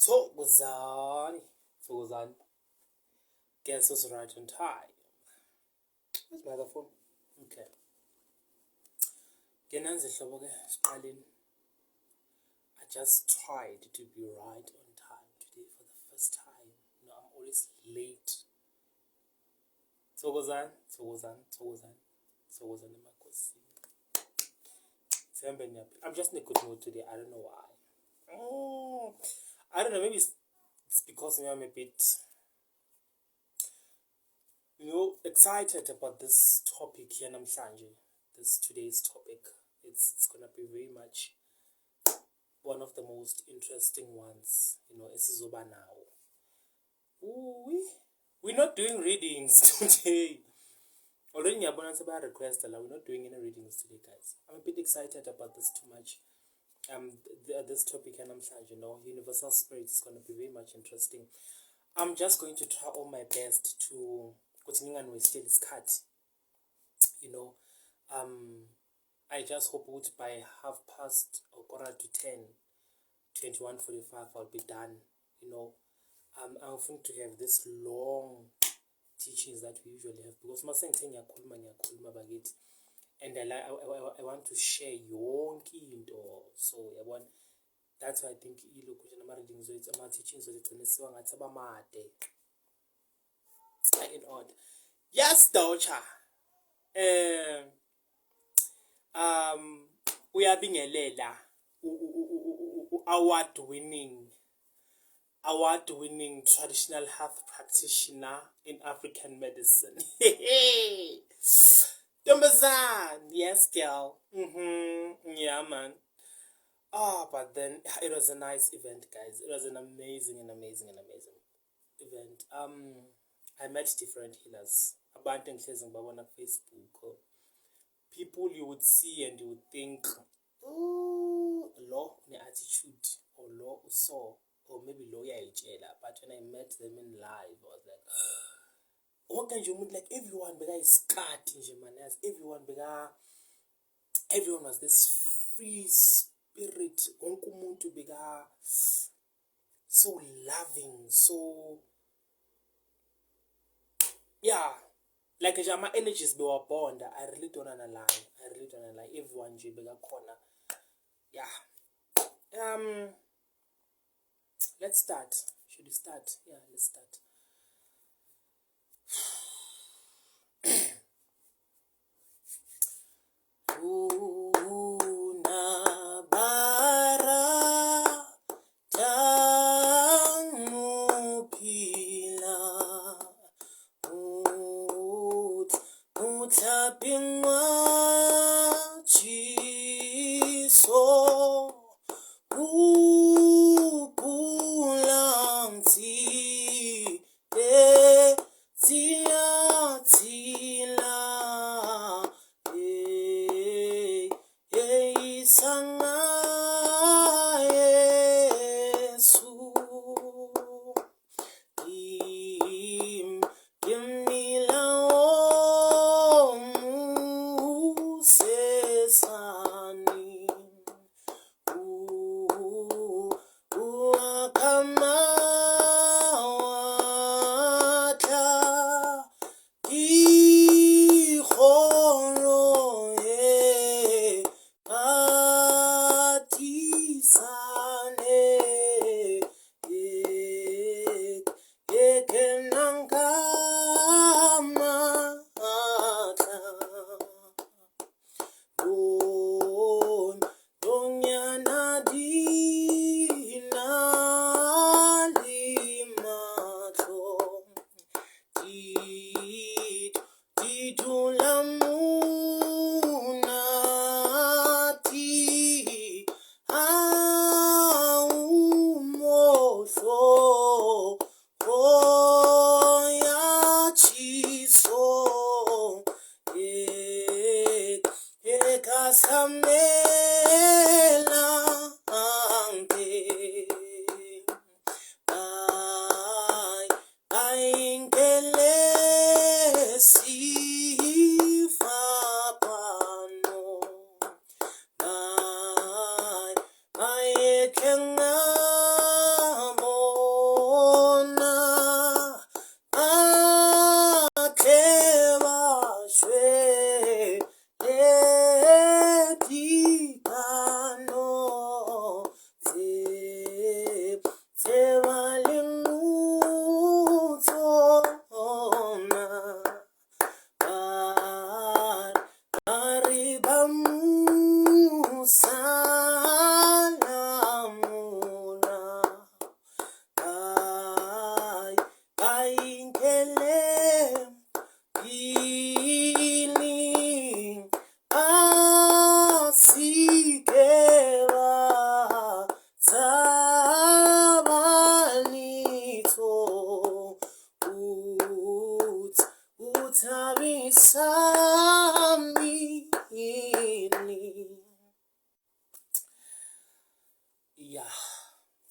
Thokozani. Guess who's right on time? Where's my other phone? Okay. I just tried to be right on time today for the first time. I'm always late. Thokozani Makosi. I'm just in a good mood today. I don't know why. I don't know. Maybe it's because I'm a bit, excited about this topic here, namhlanje. This today's topic. It's gonna be very much one of the most interesting ones. Isizoba now. We're not doing readings today. Already Nyabona Saba request, we're not doing any readings today, guys. I'm a bit excited about this too much. This topic, and universal spirit is going to be very much interesting. I'm just going to try all my best to continue and still is cut. I just hope that by 10:15, 21:45, I'll be done. I'm going to have this long teachings that we usually have, because and I want to share yonke into. So that's why I think readings ama teachings in order. Yes, Docha. We are being award-winning traditional health practitioner in African medicine. Dumbazan, yes, girl. Yeah, man. But then it was a nice event, guys. It was an amazing event. I met different healers. Abantu ngibabona on Facebook. People you would see and you would think, oh, law ne attitude, or law saw, or maybe lawyer ijela. But when I met them in live, I was like, like everyone is cut everyone was this free spirit, so loving, so yeah, like my energies were bond. I really don't wanna lie. Everyone corner. Yeah. Let's start. Should we start? Yeah, let's start.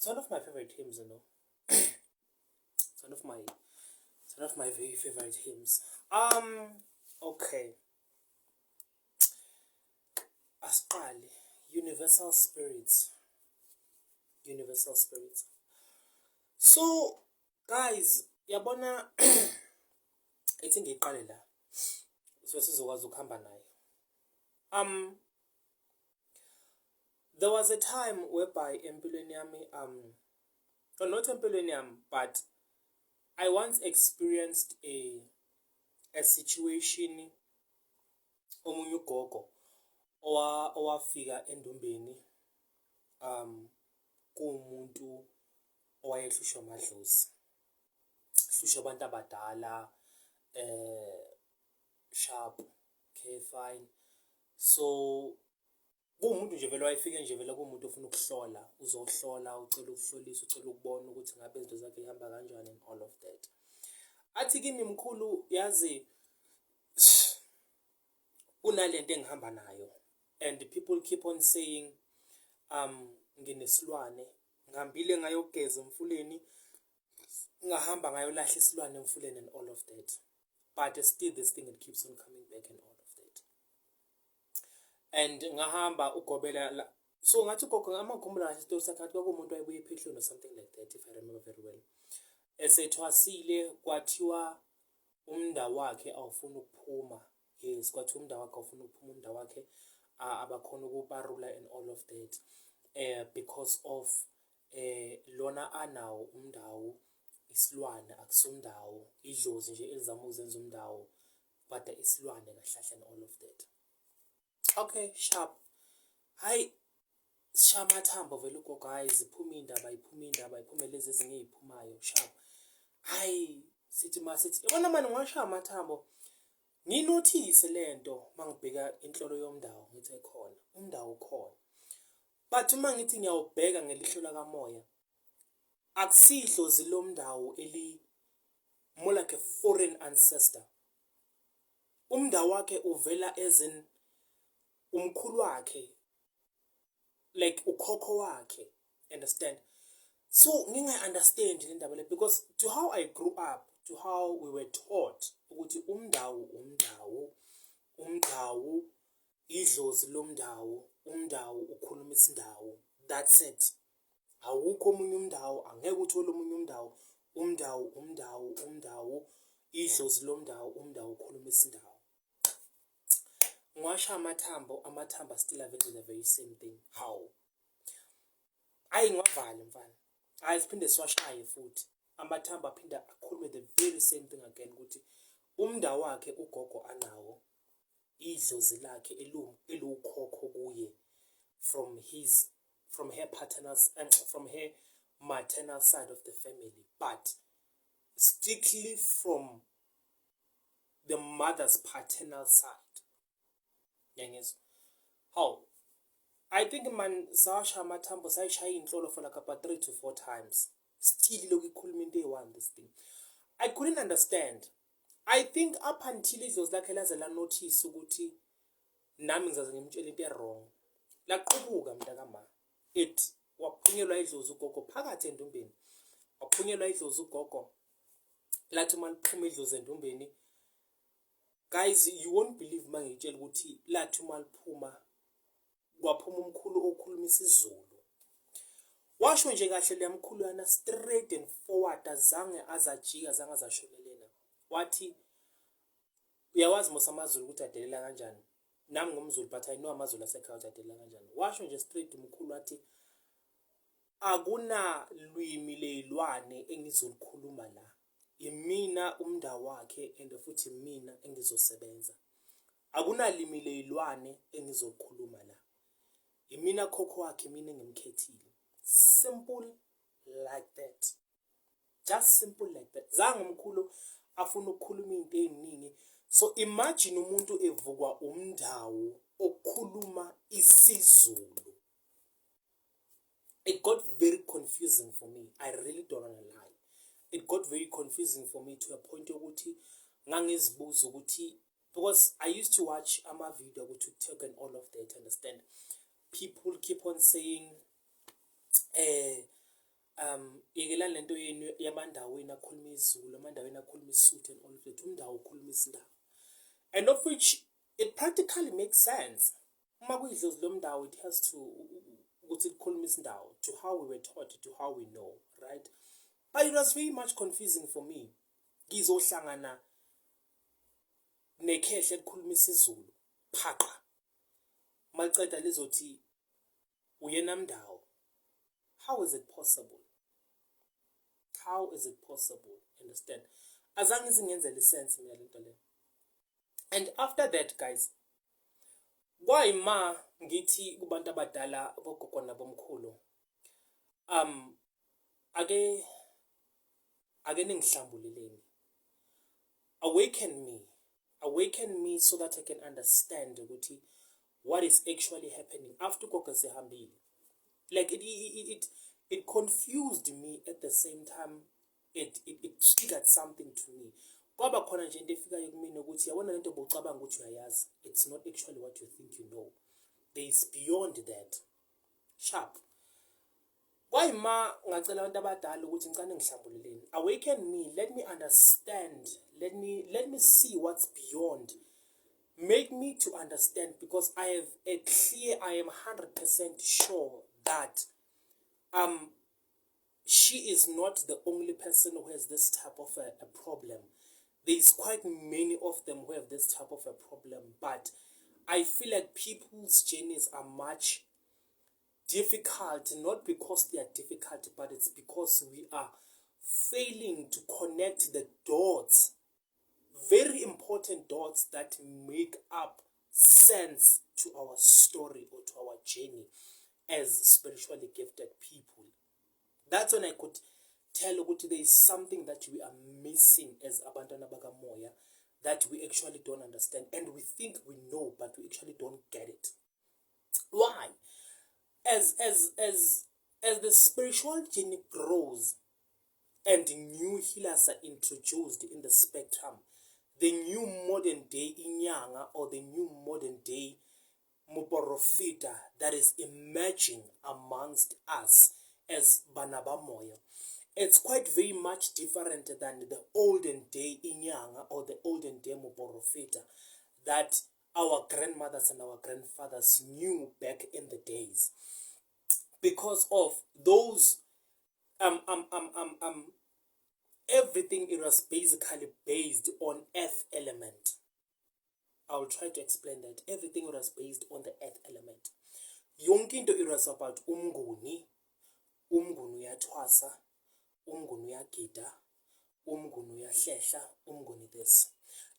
It's one of my favorite hymns, you know. It's one of my very favorite hymns. Okay. Asqali, Universal Spirits. Universal Spirits. So, guys, yabona ethi ngiqale la. So sizokwazi ukuhamba nayo. There was a time whereby empilweni yami or not empilweni yami, but I once experienced a situation omunye ugogo owafika endombeni kuwumuntu owayehlushwa amadlozi, hlushwa abantu abadala, sharp, okay, fine. So kuwumuntu nje vele wayefike nje vele kuwumuntu ofuna ukuhlola, uzohlola, ucela ukuhlolisa, ucela ukubona ukuthi ngabe izinto zakhe ihamba kanjani and all of that. Athi kimi mkhulu, yazi kunalento engihamba nayo, and people keep on saying nginesilwane, ngihambile ngayogeza emfuleni, ngahamba ngayolahla isilwane emfuleni and all of that, but still this thing, it keeps on coming back and all of that. And ngahamba ugobela la, so ngathi gogo amakhumbula kahle isitori sakhe, ngathi kwakumuntu wayebuye ephehlweni or something like that, if I remember very well. Esethwasile kwathiwa umndawo wakhe awufuna ukuphuma. Yes, kwathiwa umndawo wakhe awufuna ukuphuma, umndawo wakhe abakhona ukuparula and all of that, because of lona anawo umndawo isilwane akusondawo, idlozi nje elizama ukuzenza umndawo, but isilwane kahlahla and all of that. Okay, sharp. Hayi, sishaya amathambo vele ugogo, hayi ziphuma indaba, iphume lezi ezinye ey'phumayo, sharp. Hayi, sithi yabona mani ngwashaya amathambo, nginothise lento mangibheka inhlolo yomndawo, ngithi khona umndawo khona, but uma ngithi ngiyawubheka ngelihlo lakamoya, akusihlozi lomndawo more like a foreign ancestor. Umndawo wakhe uvela as umkhulu wakhe, like ukhokho wakhe, understand? So ngingayi-understand le ndaba le, because to how I grew up, to how we were taught ukuthi umndawo idlozi lomndawo, umndawo ukhuluma isindawo, that's it. Awukho omunye umndawo, angeke uthole omunye umndawo, idlozi lomndawo, umndawo ukhuluma isindawo. Ngiwasha amathambo still avele the very same thing. How? Hayi ngiwavale mfana. Hayi siphinde siwashaye futhi. Amathambo aphinda akhulume the very same thing again, ukuthi umndawo wakhe ugogo anawo, idlozi lakhe elukhokho kuye, from her maternal side of the family, but strictly from the mother's paternal side. Yes. How? I think man sawasha amathambo sayishaya inhlolo for like about 3 to 4 times. Still look ikhuluma into eyi-one this thing. I couldn't understand. I think up until idlozi lakhe laze la notice ukuthi nami ngizaze ngimtshela into wrong. Laqhubuka mntakama. Waphunyelwa idlozi ugogo phakathi endombeni. Waphunyelwa idlozi ugogo. Lathi maliphuma idlozi endombeni. Guys, you won't believe mangitshela ukuthi lathi maliphuma kwaphuma umkhulu okhuluma isiZulu. Washo nje kahle le mkhulu yana straight and forward, azange azajika, azange azashonelena. Wathi uyawazi mos amaZulu ukuthi adelela kanjani. Nami ngumZulu but I know amaZulu asekhaya ukuthi adelela kanjani. Washo nje straight umkhulu wathi akuna lwimi lezilwane engizolikhuluma la. Imina umndawo wakhe and futhi mina engizosebenza. Akunalimi lezilwane engizokhuluma la. Imina khokho wakhe, mina engimkhethile. Simple like that. Just simple like that. Zange umkhulu afuna ukukhuluma into eziningi. So imagine umuntu evukwa umndawo okhuluma isiZulu. It got very confusing for me. I really don't want to lie. It got very confusing for me to a point ukuthi ngangizibuza ukuthi, because I used to watch ama-video ku TikTok and all of that, understand? People keep on saying Yekela lento yenu yamandaweni akhuluma isiZulu, amandaweni akhuluma isiSuthu and all of that, umndawo ukhuluma isindawo. And of which it practically makes sense. Uma kuyidlozi lomndawo, it has to ukuthi likhuluma isindawo, to how we were taught, to how we know, right? But it was very much confusing for me. Ngizohlangana nekhehle elikhuluma isiZulu phaqa. Maliceda lizothi uyena mndawo. How is it possible? How is it possible? Understand? Azange zingenzele sense mina lento le. And after that, guys, why ma ngithi kubantu abadala bogogo nabomkhulu, ake ningihlambuleleni. Awaken me so that I can understand ukuthi what is actually happening after gogo sehambile. Like it confused me at the same time. It triggered something to me. Kwaba khona nje into efikayo kumina ukuthi yabona lento bocabanga ukuthi uyayazi. It's not actually what you think you know. There is beyond that. Sharp. Why ma ngacela abantu abadala ukuthi ngicane ngihlambuleleni. Awaken me, let me understand. Let me see what's beyond. Make me to understand, because I am 100% sure that she is not the only person who has this type of a problem. There's quite many of them who have this type of a problem, but I feel like people's journeys are much difficult, not because they are difficult, but it's because we are failing to connect the dots, very important dots that make up sense to our story or to our journey as spiritually gifted people. That's when I could tell you there is something that we are missing as Abantwana Bakamoya, that we actually don't understand, and we think we know, but we actually don't get it. Why? As the spiritual journey grows and new healers are introduced in the spectrum, the new modern day Inyanga or the new modern day Muporofita that is emerging amongst us as Banabamoya, it's quite very much different than the olden day Inyanga or the olden day Muporofita that our grandmothers and our grandfathers knew back in the days. Because of those everything, it was basically based on earth element. I will try to explain that. Everything was based on the earth element. Yonke into it was about umnguni uyathwasa, umnguni uyagida, umnguni uyahlehla, umnguni this.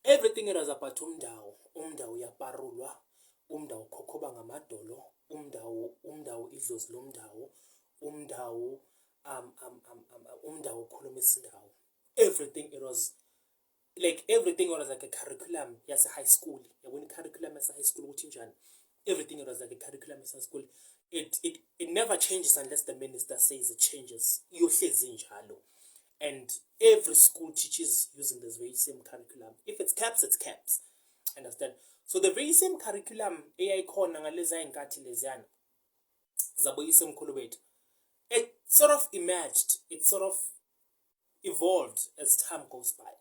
Everything it was about umndawo uyaparulwa, umndawo khokhoba ngamadolo, umndawo idlozi lomndawo, umndawo khuluma isindawo. Everything it was like a curriculum yase high school. When curriculum yase high school uthi njani, everything it was like a curriculum yase high school. It never changes unless the minister says it changes. Iyohlezi njalo. And every school teaches using this very same curriculum. If it's caps, it's caps. Understand? So the very same curriculum eyayikhona ngalezi ayinkathi leziyana zaboyise mkhulu wethu, it sort of emerged, it sort of evolved as time goes by.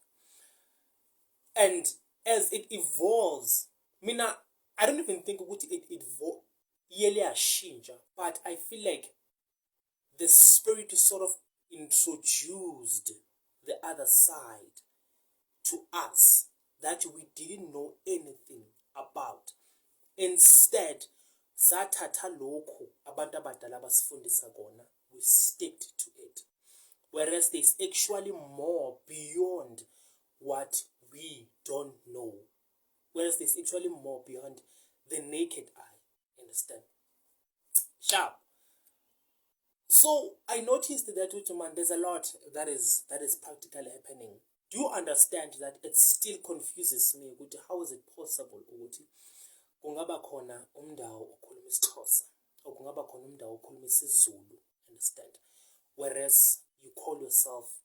And as it evolves, I don't even think it evolved yearly ashinja, but I feel like the spirit sort of introduced the other side to us that we didn't know anything about. Instead, sathatha lokhu abantu abadala basifundisa kona, we sticked to it. Whereas there's actually more beyond what we don't know. Whereas there's actually more beyond the naked eye. Understand? Sharp. So I noticed that man, there's a lot that is practically happening. Do you understand that it still confuses me? How is it possible? Kungaba khona umndawo okhuluma isiXhosa, or kungaba khona umndawo okhuluma isiZulu. Understand? Whereas you call yourself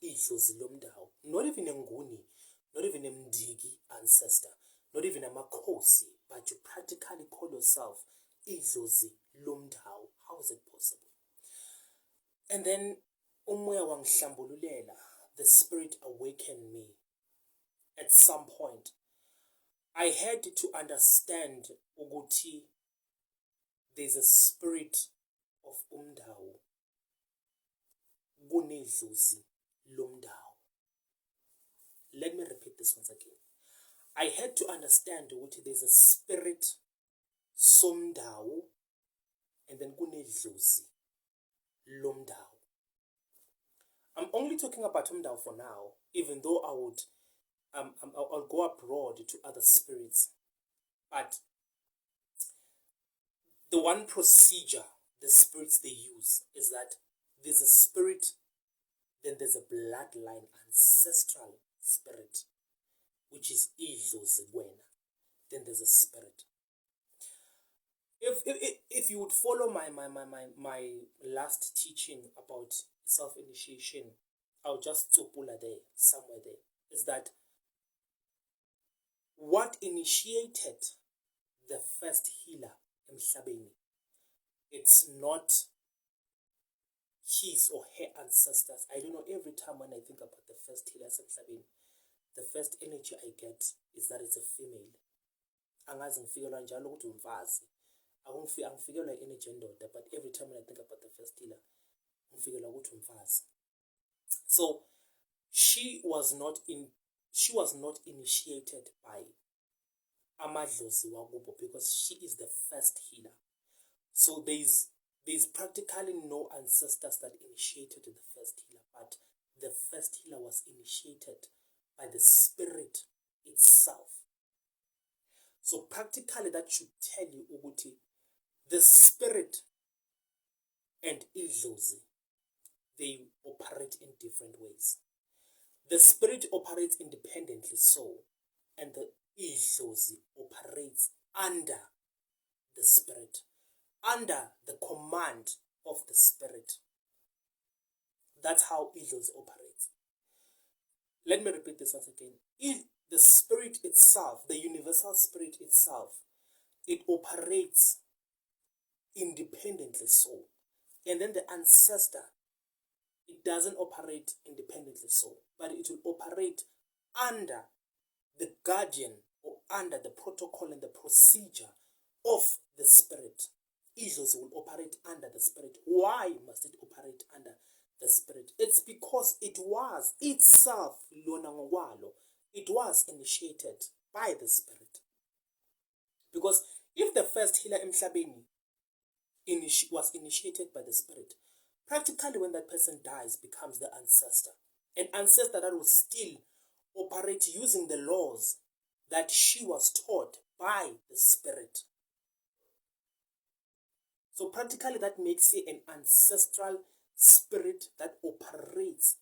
idlozi lomndawo, not even a nguni, not even a mdigi ancestor, not even a makhosi, but you practically call yourself idlozi lomndawo. How is it possible? And then umoya wangihlambululela, the spirit awakened me. At some point, I had to understand ukuthi there's a spirit of umdawu, kunedlozi lomdawu. Let me repeat this once again. I had to understand ukuthi there's a spirit somdawu, and then kunedlozi lomdawu. I'm only talking about umdawu for now, even though I'll go abroad to other spirits. But the one procedure the spirits they use is that there's a spirit, then there's a bloodline ancestral spirit, which is idlozi wena. Then there's a spirit. If you would follow my last teaching about self-initiation, I'll just tsopula there, somewhere there, is that what initiated the first healer emhlabeni, it's not his or her ancestors. I don't know, every time when I think about the first healers emhlabeni, the first energy I get is that it's a female. Angazi ngifikelwa njalo ukuthi umfazi. Angifikelwa energy endoda, but every time when I think about the first healer, ngifikelwa ukuthi umfazi. So she was not initiated by amadlozi wakubo because she is the first healer. So there's practically no ancestors that initiated the first healer, but the first healer was initiated by the spirit itself. So practically that should tell you ukuthi the spirit and idlozi, they operate in different ways. The spirit operates independently, so, and the idlozi operates under the spirit, under the command of the spirit. That's how idlozi operates. Let me repeat this once again. The spirit itself, the universal spirit itself, it operates independently, so, and then the ancestor, it doesn't operate independently, so, but it will operate under the guardian or under the protocol and the procedure of the spirit. Idlozi will operate under the spirit. Why must it operate under the spirit? It's because it was itself, lona ngokwalo, it was initiated by the spirit. Because if the first healer emhlabeni was initiated by the spirit, practically when that person dies becomes the ancestor. An ancestor that will still operate using the laws that she was taught by the spirit. So practically that makes her an ancestral spirit that operates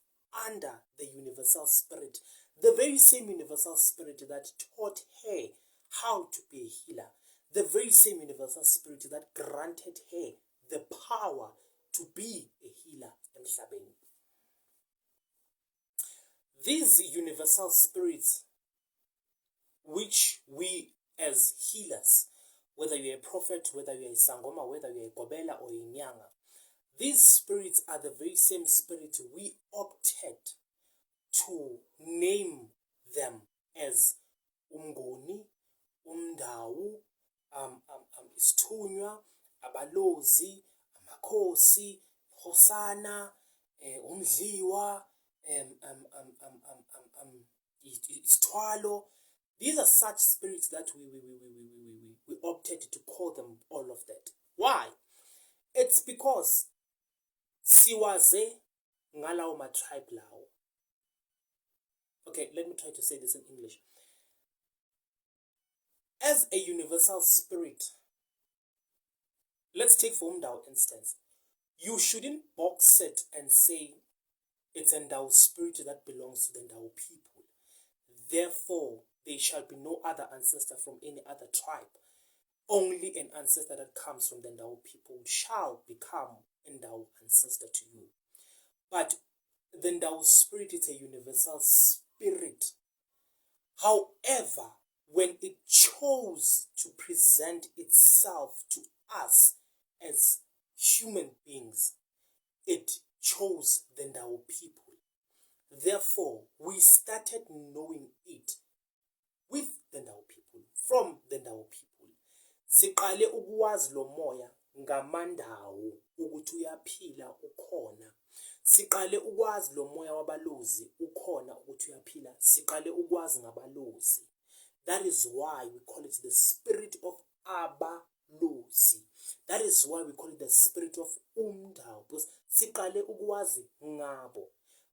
under the universal spirit. The very same universal spirit that taught her how to be a healer. The very same universal spirit that granted her the power to be a healer emhlabeni. These universal spirits, which we as healers, whether you're a prophet, whether you're a sangoma, whether you're a gobela or a nyanga, these spirits are the very same spirits we opted to name them as umnguni, umdawu, isithunywa, abalozi, amakhosi, hosana, umdliwa, isithwalo. These are such spirits that we opted to call them all of that. Why? It's because siwaze ngalawo ma-tribe lawo. Okay, let me try to say this in English. As a universal spirit, let's take for Umdawu instance. You shouldn't box it and say it's a Ndawu spirit that belongs to the Ndawu people. Therefore, there shall be no other ancestor from any other tribe. Only an ancestor that comes from the Ndawu people shall become a Ndawu ancestor to you. But the Ndawu spirit is a universal spirit. However, when it chose to present itself to us as human beings, it chose the Ndau people. Therefore, we started knowing it with the Ndau people, from the Ndau people. Siqale ukwazi lo moya ngamandawo ukuthi uyaphila ukhona. Siqale ukwazi lo moya wabalozi ukhona ukuthi uyaphila. Siqale ukwazi ngabalozi. That is why we call it the spirit of abalozi. That is why we call it the spirit of Umndau, because siqale ukwazi ngabo.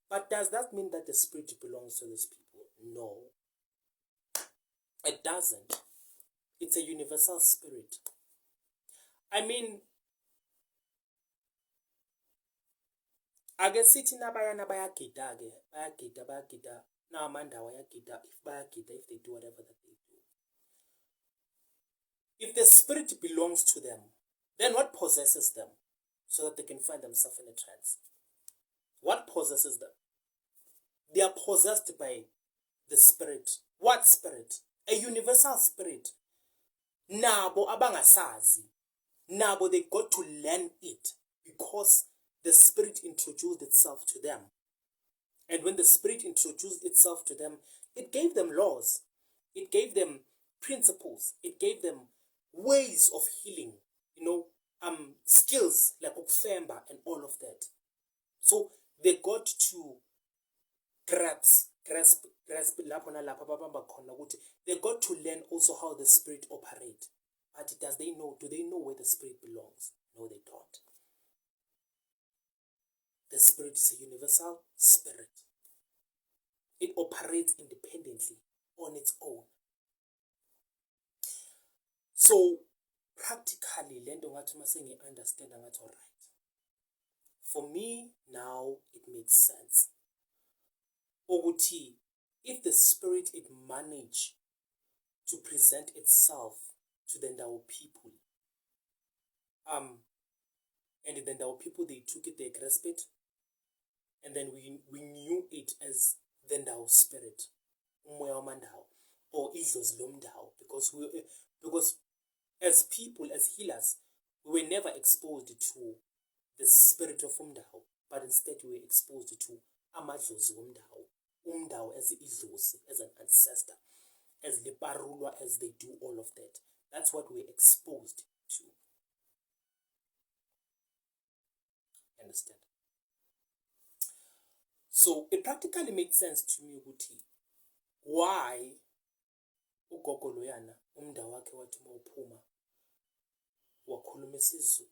But does that mean that the spirit belongs to these people? No. It doesn't. It's a universal spirit. I mean, ake sithi nabayana bayagida na amandawo ayagida, if they do whatever that they do. If the spirit belongs to them, then what possesses them so that they can find themselves in a trance? What possesses them? They are possessed by the spirit. What spirit? A universal spirit. Nabo abangasazi. Nabo they got to learn it because the spirit introduced itself to them. And when the spirit introduced itself to them, it gave them laws. It gave them principles. It gave them ways of healing. Skills like ukufemba and all of that. So they got to grasp lapho nalapho ababamba khona ukuthi they got to learn also how the spirit operates. But do they know where the spirit belongs? No, they don't. The spirit is a universal spirit. It operates independently on its own. So practically, lento ngathi mase ngi-understand ngathi alright. For me now it makes sense. Ukuthi if the spirit it managed to present itself to the Ndau people, and the Ndau people they took it, they grasped it, and then we knew it as the Ndau spirit, umoya wamandau, or idlozi lomndau, because as people, as healers, we were never exposed to the spirit of Umndau, but instead we were exposed to amadlozi womndau, Umndau as the idlozi, as an ancestor, as the parulwa, as they do all of that. That's what we're exposed to. Understand? So it practically makes sense to me ukuthi why ugogo loyana umndau wakhe wathi mawuphuma wakhuluma isiZulu,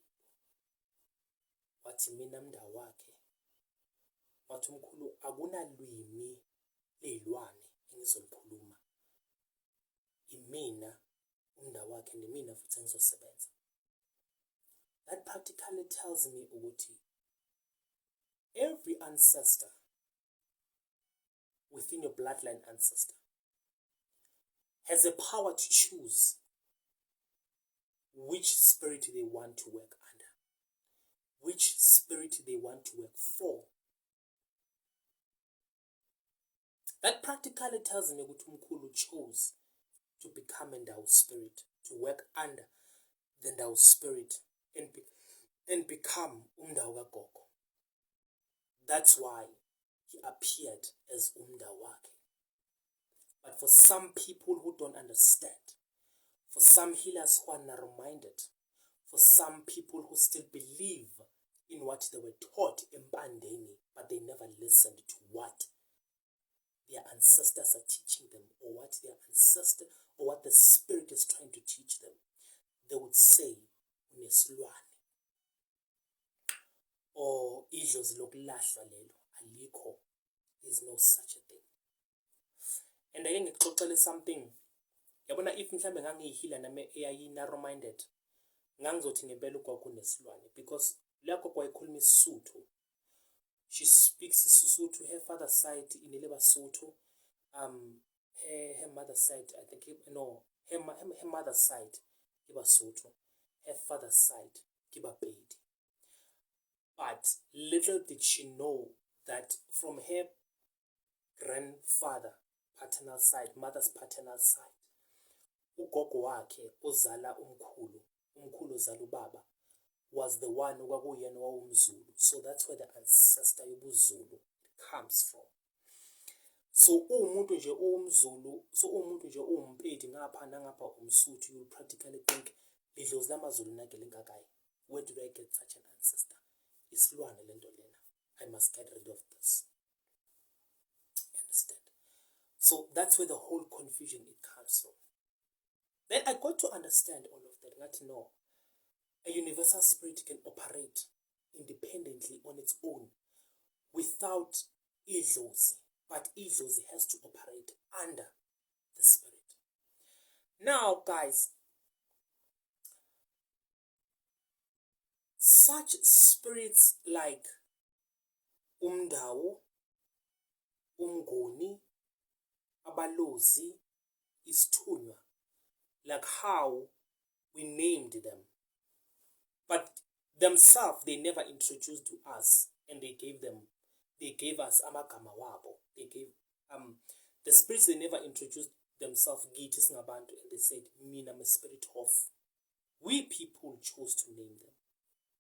wathi mina mndau wakhe, wathi umkhulu akunalwimi leyilwane engizolikhuluma, imina umndau wakhe nemina futhi engizosebenza. That practically tells me ukuthi every ancestor within your bloodline ancestor has a power to choose which spirit they want to work under, which spirit they want to work for. That practically tells me ukuthi umkhulu chose to become a Ndau spirit, to work under the Ndau spirit and become Umndau kagogo. That's why he appeared as Umndau wakhe. But for some people who don't understand, for some healers who are narrow-minded, for some people who still believe in what they were taught in Pandeni, but they never listened to what their ancestors are teaching them, or what their ancestor, or what the spirit is trying to teach them, they would say, unesilwane, or idlozi lokulahlwa lelo alikho. There's no such a thing. And ake ngixoxele something. Yabona if mhlambe ngangihila nami eyayi narrow minded, ngangizothi ngempela ugogo unesilwane, because lapho kwayikhuluma isiSuthu. She speaks Sesotho. Her father's side in Lesotho. Her mother's side, I think, no, her mother's side, Lesotho. Her father's side, Kibapedi. But little did she know that from her grandfather, paternal side, mother's paternal side, ugogo wakhe ozala umkhulu uzala ubaba, was the one okwakuyena owawumZulu. So that's where the ancestor yobuZulu comes from. So umuntu nje uwumZulu, so umuntu nje uwumpedi ngapha nangapha umSuthu, you practically think lidlozi lamaZulu nakele ngakayi. Where did I get such an ancestor? Isilwane lento lena. I must get rid of this. Understand? So that's where the whole confusion it comes from. Then I got to understand all of that. Not no. A universal spirit can operate independently on its own without idlozi, but idlozi has to operate under the spirit. Now, guys, such spirits like umndawo, umnguni, abalozi, isithunywa, like how we named them, but themselves they never introduced to us, and they gave us amagama wabo. They gave the spirits, they never introduced themselves githi singabantu, and they said mina I'm a spirit of. We people chose to name them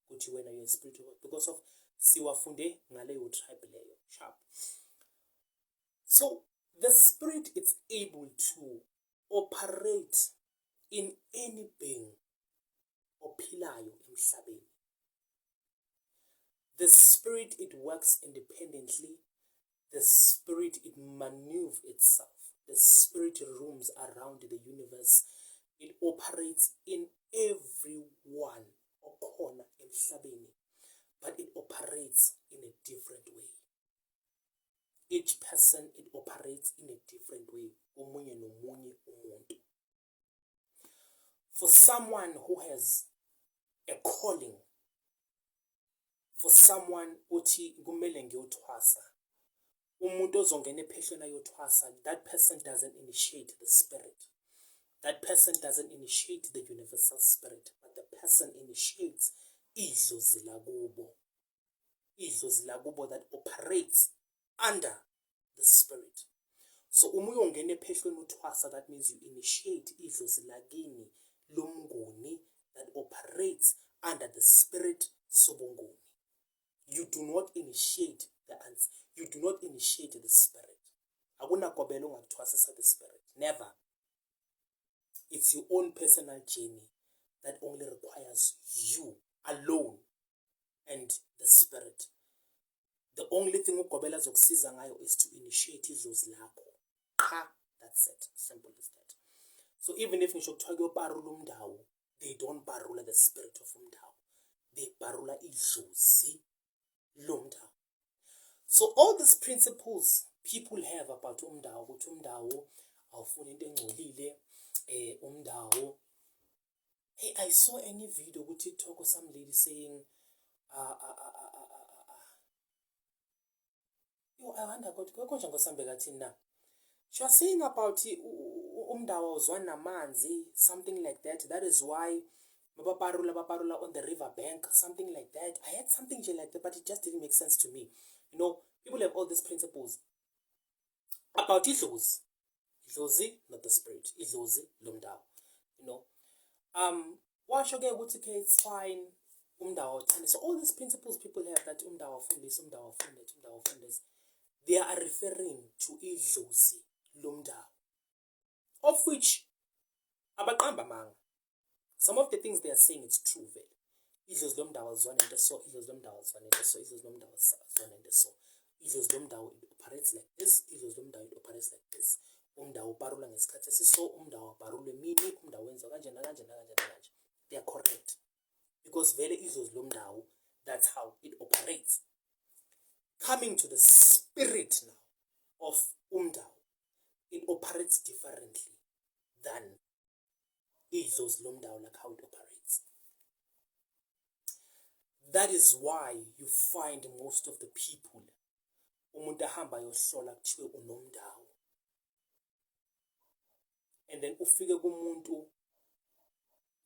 ukuthi wena you're a spirit of, because of siwafunde ngaleyo tribe leyo sharp. So the spirit is able to operate in any being ophilayo emhlabeni. The spirit, it works independently. The spirit, it maneuvers itself. The spirit roams around the universe. It operates in everyone okhona emhlabeni, but it operates in a different way. Each person, it operates in a different way. Omunye nomunye umuntu. For someone who has a calling, for someone uthi kumele ngiyothwasa, umuntu ozongena ephehlweni ayothwasa, that person doesn't initiate the spirit. That person doesn't initiate the universal spirit, but the person initiates idlozi lakubo. Idlozi lakubo that operates under the spirit. So uma uyongena ephehlweni uthwasa, that means you initiate idlozi lakini lomnguni that operates under the spirit sobunguni. You do not initiate the answer. You do not initiate the spirit. Akunagobela ungathwasisa the spirit. Never. It's your own personal journey that only requires you alone and the spirit. The only thing ugobela zokusiza ngayo is to initiate idlozi lakho. That's it. Simple as that. So even if ngisho kuthiwa kuyoparula umndawo, they don't parula the spirit of umndawo. They parula idlozi lomndawo. So all these principles people have about umndawo, ukuthi umndawo awufuni into engcolile, umndawo. Hey, I saw any video on TikTok or some lady saying, I wonder, she was saying about umndawo uzwana namanzi, something like that. That is why baparula on the river bank, something like that. I had something like that, but it just didn't make sense to me. You know, people have all these principles about idlozi. Idlozi, not the spirit. Idlozi, lomdawo. You know, washo ke ukuthi ke it's fine. Umdawo thani. So all these principles people have that umdawo fundis, they are referring to idlozi lomdawo, of which abaqamba manga. Some of the things they are saying it's true. Idlozi lomdawo zwana into so, idlozi lomdawo zwana into so, idlozi lomdawo zwana into so. Idlozi lomdawo it operates like this, idlozi lomdawo it operates like this. Umdawo parula ngesikhathi esiso, umdawo parule mini, umdawo wenza kanje nakanje. They are correct. Because vele idlozi lomdawo, that's how it operates. Coming to the spirit now of umdawo, it operates differently than idlozi lomdawo, like how it operates. That is why you find most of the people umuntu ahamba yohlola kuthiwe unomdawo, and then ufike kumuntu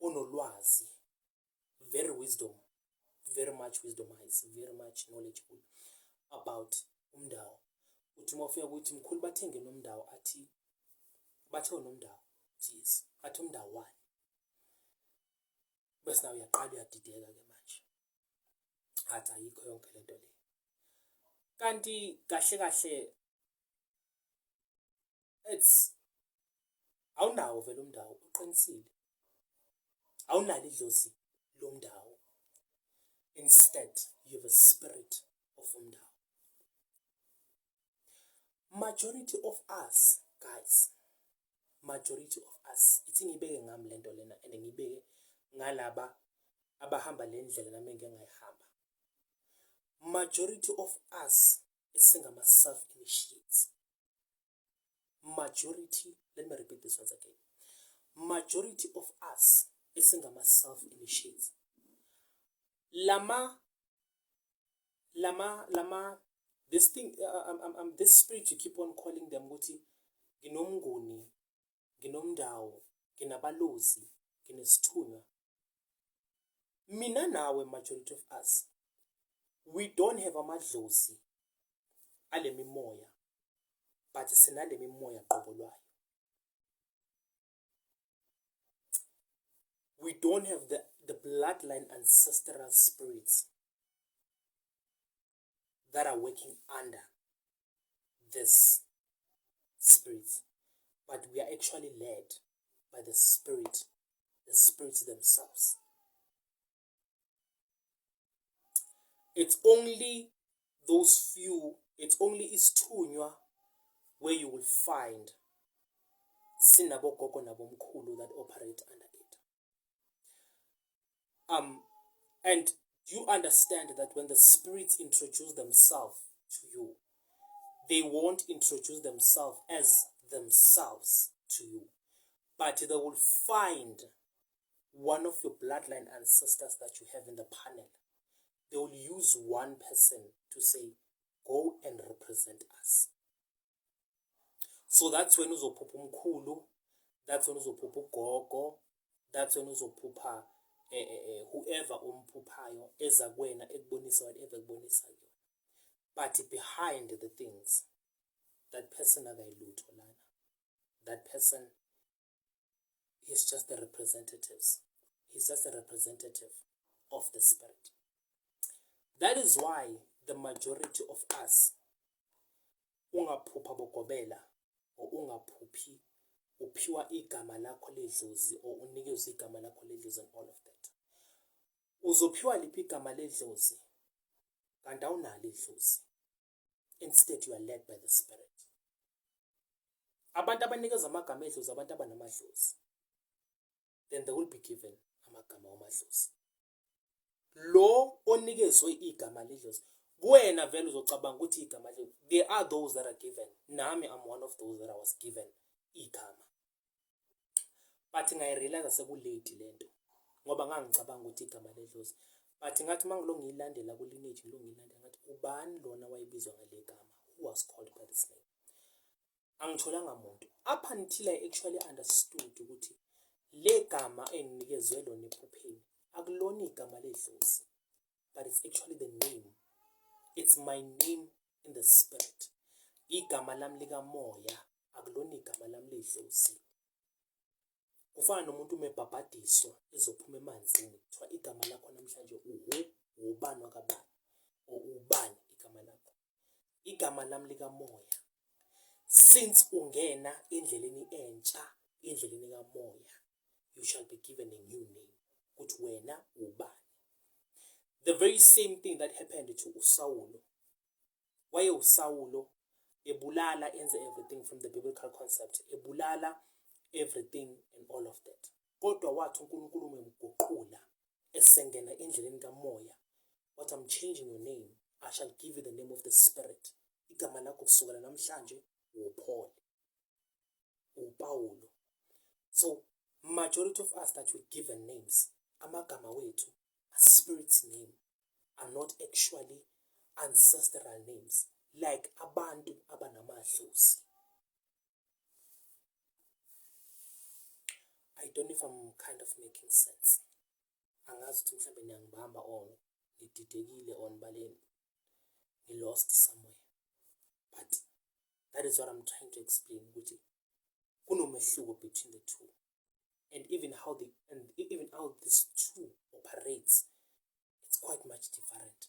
onolwazi, very much wisdomized, very much knowledgeable about umdawo. Uthi mawufika ukuthi mkhulu bathenge nomdawo, athi bathe unomdawo, yes, athi umdawo wani. Bese nawe uyaqala uyadideka ke manje. athi ayikho yonke lento le. Kanti kahle kahle awunawo vele umndawo uqinisile, awunalo idlozi lomndawo. Instead you have a spirit of umndawo. Majority of us guys, majority of us, ithi ngibeke ngami lento lena and ngibeke ngalaba abahamba le ndlela nami engeke ngayihamba. Majority of us isingama self-initiates. Majority, let me repeat this once again. Majority of us isingama self-initiates. This thing, this spirit you keep on calling them ukuthi nginomnguni, nginomndawo, nginabalozi, nginesithunywa. Mina nawe, majority of us, we don't have amadlozi ale mimoya, but sinale mimoya qobolwayo. We don't have the bloodline ancestral spirits that are working under this spirits, but we are actually led by the spirits themselves. It's only those few, it's only isithunywa where you will find sinabogogo nabomkhulu that operate under it. And you understand that when the spirits introduce themselves to you, they won't introduce themselves as themselves to you, but they will find one of your bloodline ancestors that you have in the panel. They will use one person to say, go and represent us. So that's when uzophupha umkhulu, that's when uzophupha ugogo, that's when uzophupha whoever umphuphayo eza kuwena ekubonisa whatever ekubonisa yona. But behind the things, that person akayilutho lana. That person is just the representatives. He's just a representative of the spirit. That is why the majority of us ungaphupha bogobela or ungaphuphi uphiwa igama lakho ledlozi or unikezwe igama lakho ledlozi and all of that. Uzophiwa liphi igama ledlozi kanti awunalo idlozi. Instead you are led by the spirit. Abantu abanikeza amagama edlozi abantu abanamadlozi, then they will be given amagama wamadlozi. Lo onikezwe igama ledlozi kuwena vele uzocabanga ukuthi igama ledlozi. There are those that are given. Nami I'm one of those that I was given igama. But ngayirealize sekulate lento ngoba ngangicabanga ukuthi igama ledlozi. But ngathi mangilo ngiyilandela ku lineage ngiyilandela ngathi ubani lona wayebizwa ngale gama, who was called by this name. Angitholanga muntu up until I actually understood ukuthi le gama enginikezwe lona ephupheni akulona igama ledlozi, but it's actually the name. It's my name in the spirit. Igama lami lika moya akulona igama lami ledlozi. Kufana nomuntu umebhabhadiswa ezophuma emanzini kuthiwa igama lakho namhlanje ubani wakabani or ubani igama lakho. Igama lami lika moya. Since ungena endleleni entsha, endleleni kamoya, you shall be given a new name. Kuthi wena ubani. The very same thing that happened to uSawulo. Waye uSawulo ebulala enze everything from the biblical concept. Ebulala everything and all of that. Kodwa wathi uNkulunkulu umguqula esengena endleleni kamoya. What I'm changing your name, I shall give you the name of the spirit. Igama lakho kusukela namhlanje uPaul, uPaulo. So majority of us that were given names, amagama wethu, a spirit's name, are not actually ancestral names like abantu abanamadlozi. I don't know if I'm kind of making sense. Angazi ukuthi mhlambe niyangibamba or ngididekile or nibaleni ni lost somewhere. But that is what I'm trying to explain ukuthi kunomehluko between the two. And even how these two operates, it's quite much different.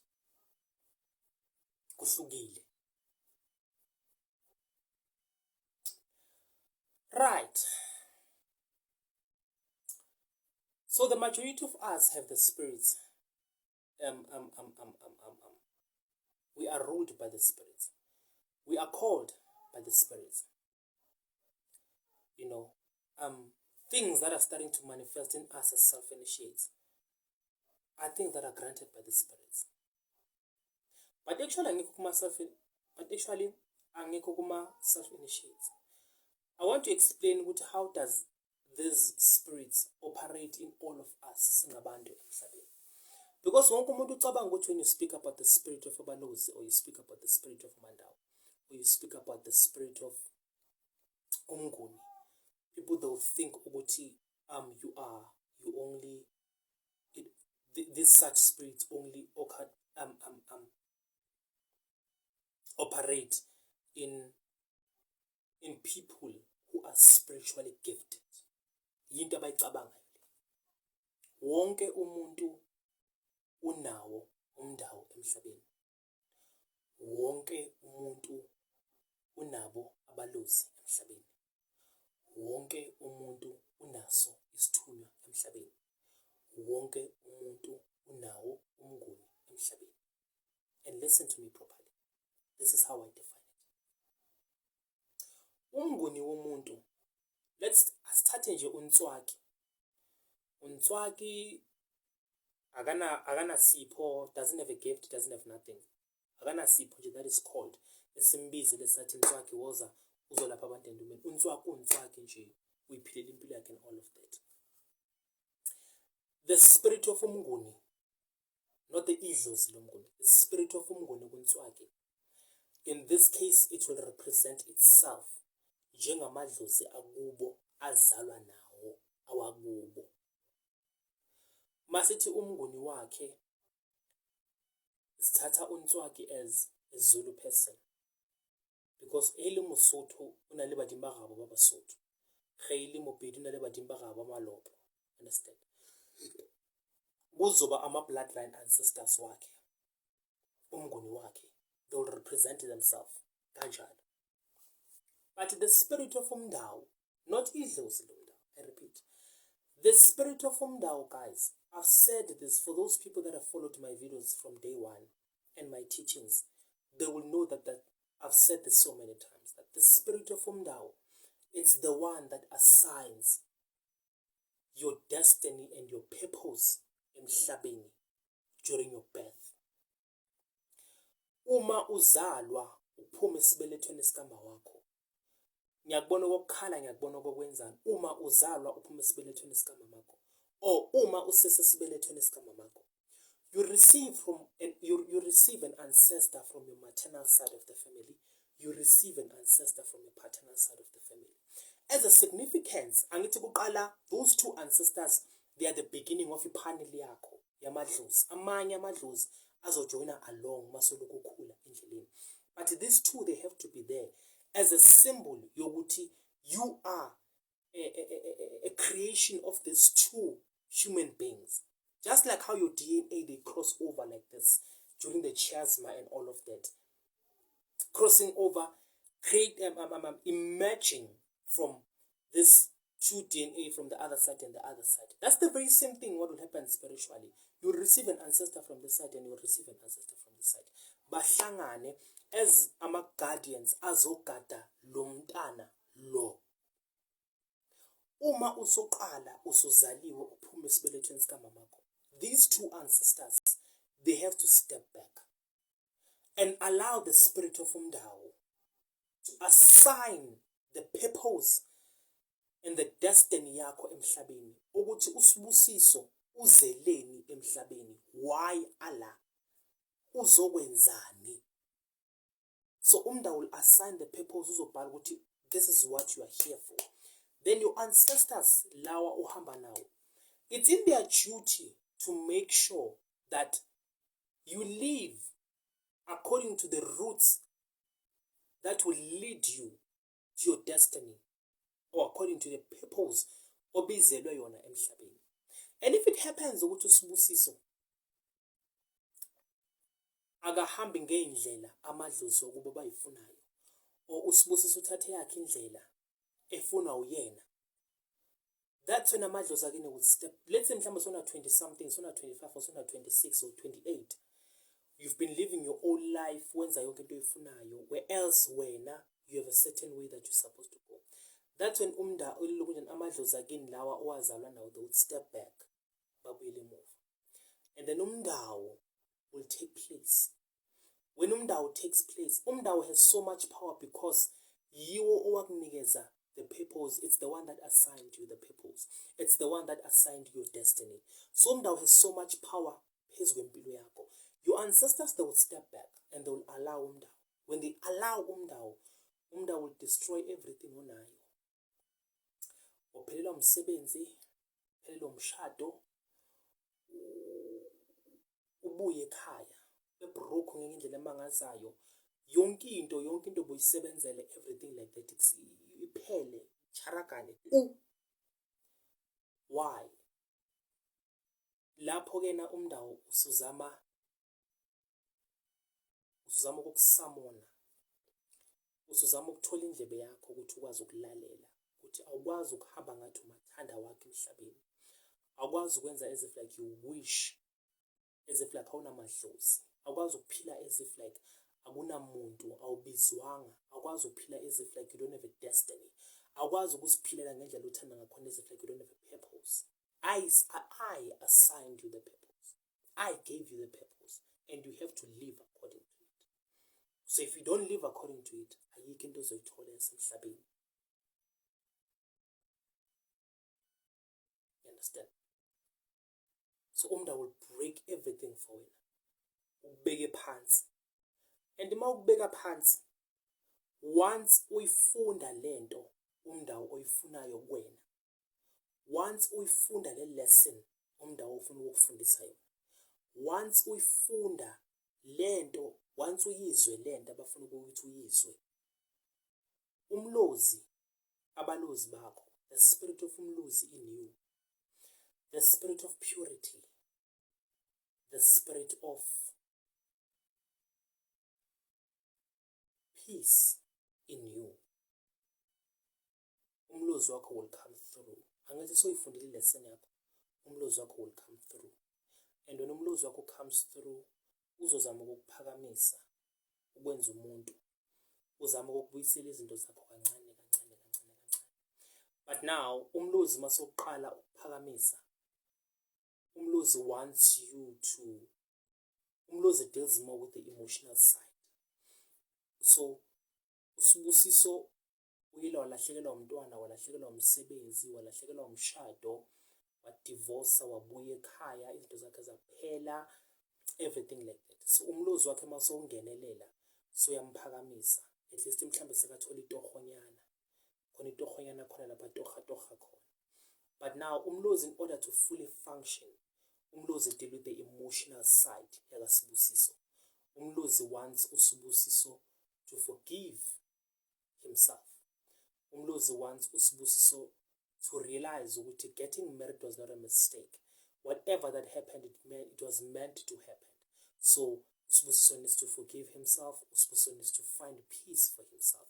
kuhlukile. Right. So the majority of us have the spirits. We are ruled by the spirits. We are called by the spirits. You know, things that are starting to manifest in us as self-initiates are things that are granted by the spirits. But actually, self-initiates. I want to explain how does these spirits operate in all of us singabantu emhlabeni. Because wonke umuntu ucabanga ukuthi when you speak about the spirit of abalozi, or you speak about the spirit of Mandau, or you speak about the spirit of Umnguni, people they'll think ukuthi these such spirits only operate in people who are spiritually gifted. Yinto abayicabanga. Wonke umuntu unawo umndawo emhlabeni. Wonke umuntu unabo abalozi emhlabeni. Wonke umuntu unaso isithunywa emhlabeni. Wonke umuntu unawo umnguni emhlabeni. And listen to me properly. This is how I define it. Umnguni womuntu, asithathe nje uNtswaki. uNtswaki akana sipho, doesn't have a gift, doesn't have nothing. Akana sipho nje, that is called. Esimbize lesathi Ntswaki woza uzolapha abantu endumeni. uNtswaki nje uyiphilela impilo yakhe and all of that. The spirit of umnguni, not the idlozi lomnguni, the spirit of umnguni kuNtswaki. In this case, it will represent itself njengamadlozi akubo azalwa nawo awakubo. Masithi umnguni wakhe, sithatha uNtswaki as a Zulu person, because ele Mosotho una le badimo ba gabo ba Basotho, ge ele Mopedi una le badimo ba gabo ba Malopo. Understand? Kuzoba ama bloodline ancestors wakhe, umnguni wakhe, they will represent themselves kanjalo. But the spirit of Umndau, not idlozi lomndau, I repeat, the spirit of Umndau, guys, I've said this for those people that have followed my videos from day one and my teachings, they will know that I've said this so many times, that the spirit of Umndau, it's the one that assigns your destiny and your purpose emhlabeni during your birth. Uma uzalwa uphuma esibelethweni sikamba wakho, ngiyakubona okukhala, ngiyakubona okwenzani. Uma uzalwa uphuma esibelethweni sikamba makho, or uma usesesibelethweni sikamba makho, you receive an ancestor from your maternal side of the family, you receive an ancestor from your paternal side of the family. As a significance, angithi kuqala, those two ancestors, they are the beginning of ipanel yakho yamadlozi. Amanye amadlozi azojoina along masoloku khula endleleni. But these two, they have to be there as a symbol yokuthi you are a creation of these two human beings. Just like how your DNA, they cross over like this during the chiasma and all of that. Crossing over, emerging from this two DNA from the other side and the other side. That's the very same thing what will happen spiritually. You will receive an ancestor from this side and you will receive an ancestor from this side. Bahlangane as ama guardians azogada lo mntana lo. Uma usoqala usozaliwe uphuma esibelethweni sikaMamakho, these two ancestors, they have to step back and allow the spirit of Umndau to assign the purpose and the destiny yakho emhlabeni, ukuthi usibusiso uzeleni emhlabeni, why ala, uzokwenzani. So Umndau will assign the purpose, uzobhala ukuthi this is what you are here for. Then your ancestors, lawa uhamba nawo, it's in their duty to make sure that you live according to the routes that will lead you to your destiny, or according to the purpose obizelwe yona emhlabeni. And if it happens ukuthi usibusiso akahambi ngeindlela amadlozi okuba bayifunayo, or uSibusiso uthathe yakhe indlela efuna uyena. That's when amadlozi akini would step. Let's say mhlawumbe sona 20 something, sona 25 or sona 26 or 28. You've been living your whole life wenza yonke into oyifunayo, where else wena you have a certain way that you're supposed to go. That's when amadlozi akini lawa owazalwa nawo, they would step back, babuyele emuva. And then umndawo will take place. When umndawo takes place, umndawo has so much power because yiwo owakunikeza the purpose. It's the one that assigned you the purpose. It's the one that assigned your destiny. So umndawo has so much power phezu kwempilo yakho. Your ancestors, they will step back and they will allow umndawo. When they allow umndawo, umndawo will destroy everything onayo. Uphelelwa umsebenzi, uphelelwa umshado, ubuye ekhaya ebroke ngendlela emangazayo, yonke into boyisebenzele, everything like that iphele charagane. Why? Lapho ke na umndawo usuzama ukukusamona, usuzama ukuthola indlebe yakho ukuthi ukwazi ukulalela, ukuthi awukwazi ukuhamba ngathi umathanda wakhe emhlabeni, awukwazi ukwenza as if like you wish, as if like awunamadlozi, awukwazi ukuphila as if like akunamuntu, awubizwanga, awukwazi ukuphila as if like you don't have a destiny, awukwazi ukuziphilela ngendlela uthanda ngakhona as if like you don't have a purpose. I assigned you the purpose. I gave you the purpose, and you have to live according to it. So if you don't live according to it, ayikho into ozoyithola esemhlabeni. You understand? So umndawo will break everything for wena, ukubeke phansi. And uma ukubeka phansi, once uyifunda lento umndawo oyifunayo kuwena, once uyifunda le lesson umndawo ufuna ukufundisa yona, once uyifunda lento, once uyizwe lento abafuna ukuthi uyizwe, umlozi, abalozi bakho, the spirit of umlozi in you, the spirit of purity, the spirit of peace in you, umlozi wakho will come through. Angathi soyifundile lesson yakho, umlozi wakho will come through. And when umlozi wakho comes through, uzozama ukukuphakamisa, ukwenza umuntu, uzama ukubuyisela izinto zakho kancane. But now umlozi masoqala ukuphakamisa, umlozi wants you to, umlozi deals more with the emotional side. So uSibusiso uyila walahlekelwa umntwana, walahlekelwa umsebenzi, walahlekelwa umshado, wadivorce, wabuya ekhaya, izinto zakhe zaphela, everything like that. So umlozi wakhe masowungenelela, so uyamuphakamisa. At least mhlambe sekathola itohonyana, khona itohonyana khona lapha toha khona. But now umlozi, in order to fully function, umlozi deal with the emotional side yakaSibusiso. Umlozi wants uSibusiso to forgive himself. Umlozi wants uSibusiso to realize that getting married was not a mistake. Whatever that happened, it was meant to happen. So uSibusiso needs to forgive himself. uSibusiso needs to find peace for himself.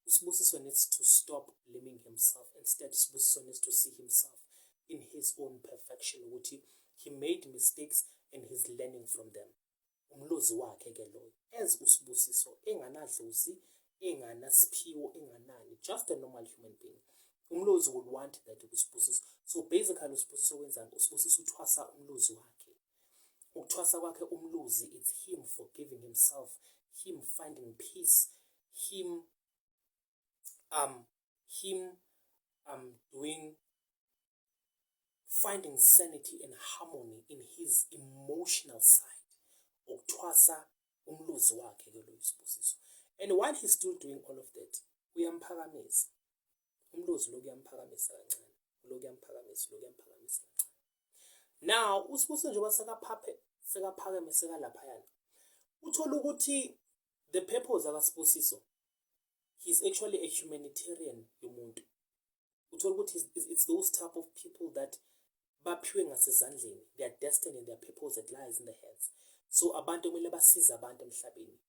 uSibusiso needs to stop blaming himself. Instead, uSibusiso needs to see himself in his own perfection. He made mistakes and he's learning from them. Umlozi wakhe ke loyo, as uSibusiso enganadlozi, enganasiphiwo, enganani, just a normal human being. Umlozi would want that uSibusiso. So basically uSibusiso wenzani? uSibusiso uthwasa umlozi wakhe. Ukuthwasa kwakhe umlozi, it's him forgiving himself, him finding peace, him finding sanity and harmony in his emotional side. Ukuthwasa umlozi wakhe ke lo uSibusiso. And while he's still doing all of that, uyamphakamisa. Umlozi lo uyamphakamisa kancane. Lo uyamphakamisa, lo uyamphakamisa kancane. Now, uSibusiso njengoba sekaphakeme sekalaphayana, uthola ukuthi the purpose akaSibusiso, he's actually a humanitarian yomuntu. Uthola ukuthi it's those type of people that baphiwe ngasezandleni, their destiny and their purpose that lies in the hands. So abantu kumele basize abantu emhlabeni.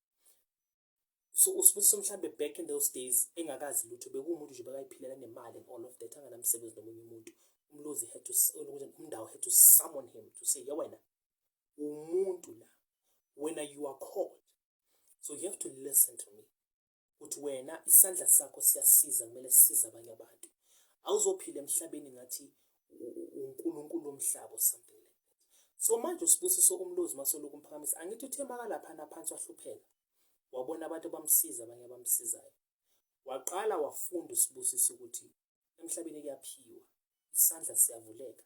So uSibusiso mhlambe back in those days engakazi lutho bekuwumuntu nje bekayiphilela nemali and all of that anganamsebenzi nomunye umuntu. Umlozi had to umndawo had to summon him to say wena umuntu la when you are called, so you have to listen to me ukuthi wena isandla sakho siyasiza kumele sisize abanye abantu. Awuzophila emhlabeni ngathi uNkulunkulu omhlaba something like that. So manje uSibusiso umlozi masoloku umphakamisa angithi uthemaka lapha naphansi wahlupheka wabona abantu bamsiza abanye abamsizayo waqala wafunda uSibusiso ukuthi emhlabeni kuyaphiwa isandla siyavuleka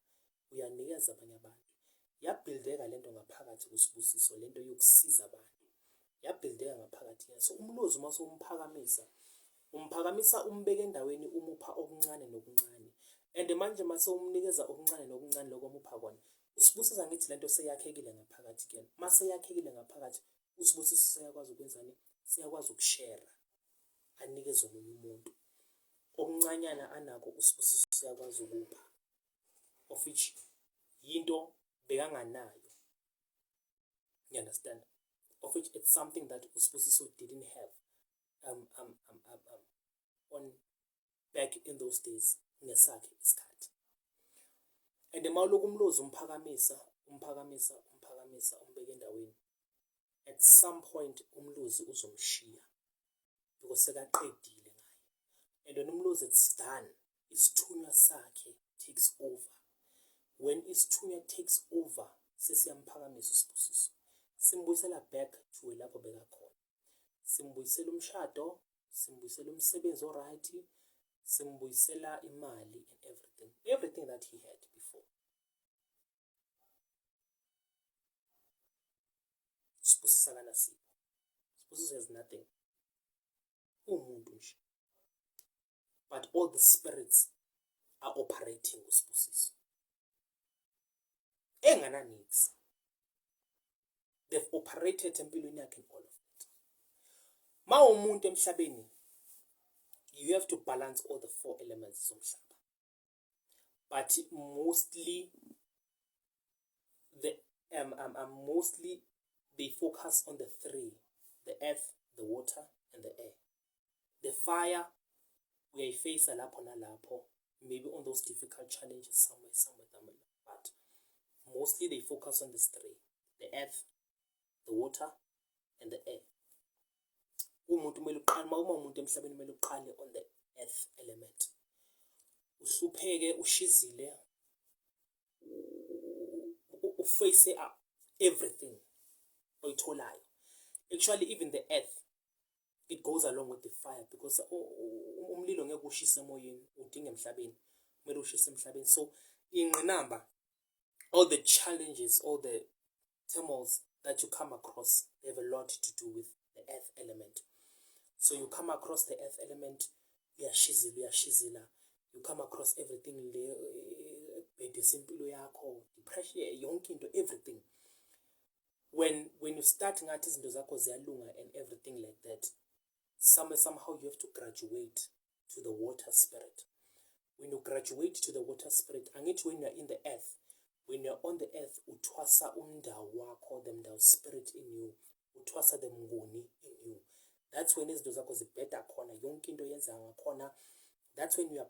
uyanikeza abanye abantu. Yabuildeka lento ngaphakathi kuSibusiso lento yokusiza abantu yabuildeka ngaphakathi. So umlozi mase umphakamisa umbeke endaweni umupha okuncane nokuncane and manje mase umnikeza okuncane nokuncane lokumupha kona uSibusiso ngithi lento seyakhekile ngaphakathi kuyena. Mase yakhekile ngaphakathi uSibusiso seyakwazi ukwenzani siyakwazi ukushare anikeze omunye umuntu okuncanyana anako uSibusiso siyakwazi ukupha of which yinto bekanganayo. You understand? Of which it's something that uSibusiso didn't have on back in those days ngesakhe isikhathi. And mawuloku umlozi umphakamisa umbeke endaweni, at some point umlozi uzomshiya because sekaqedile ngaye. And when umlozi it's done, isithunywa sakhe takes over. When isithunywa takes over sesiyamaphakamisa uSibusiso simbuyisela back to lapho bekakhona, simbuyisela umshado, simbuyisela umsebenzi oright, simbuyisela imali and everything that he had before. Usibusiso akanasipho. Usibusiso has nothing. Umuntu nje. But all the spirits are operating uSibusiso. Engananix. They've operated empilweni yakhe and all of that. Ma umuntu emhlabeni, you have to balance all the four elements zomhlaba. But mostly they focus on the three: the earth, the water, and the air. The fire we face lapho nalapho, maybe on those difficult challenges somewhere. But mostly they focus on these three: the earth, the water, and the air. Umuntu kumele uqale umuntu emhlabeni kumele uqale on the earth element. Uhlupheke ushizile uface up everything oyitholayo. Actually even the earth, it goes along with the fire because umlilo ngeke ushise emoyeni udinga emhlabeni kumele ushise emhlabeni. So inqinamba, all the challenges, all the turmoils that you come across, they have a lot to do with the earth element. So you come across the earth element, uyashizila, you come across everything bedesimpilo yakho, depression, yonke into, everything. When you start ngathi izinto zakho ziyalunga and everything like that, somehow you have to graduate to the water spirit. When you graduate to the water spirit, angithi when you are in the earth, when you are on the earth, uthwasa umndawo wakho, the mndawo spirit in you, uthwasa the mnguni in you. That's when izinto zakho zibheda khona, yonke into yenza ngakhona. That's when you are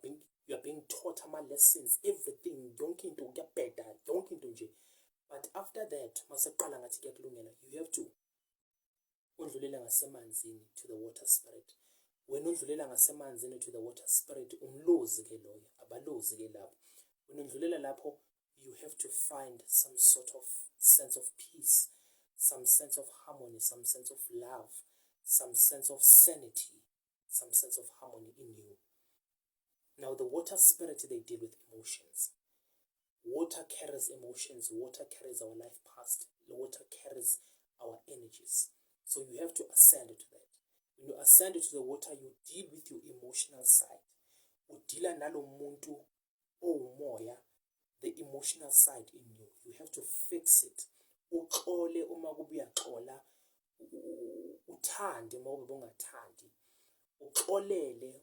being taught ama lessons, everything, yonke into kuyabheda, yonke into nje. But after that, maseqala ngathi kuyakulungela, you have to undlulela ngasemanzini to the water spirit. When undlulela ngasemanzini to the water spirit, umlozi ke loyo, abalozi ke lapho. When undlulela lapho, you have to find some sort of sense of peace, some sense of harmony, some sense of love, some sense of sanity, some sense of harmony in you. Now the water spirit, they deal with emotions. Water carries emotions, water carries our life past, water carries our energies. So you have to ascend to that. When you ascend to the water, you deal with your emotional side. Udila nalo muntu umoya, the emotional side in you. You have to fix it. Uxole uma kubuyaxola, uthande uma ungathandi. Uxolele,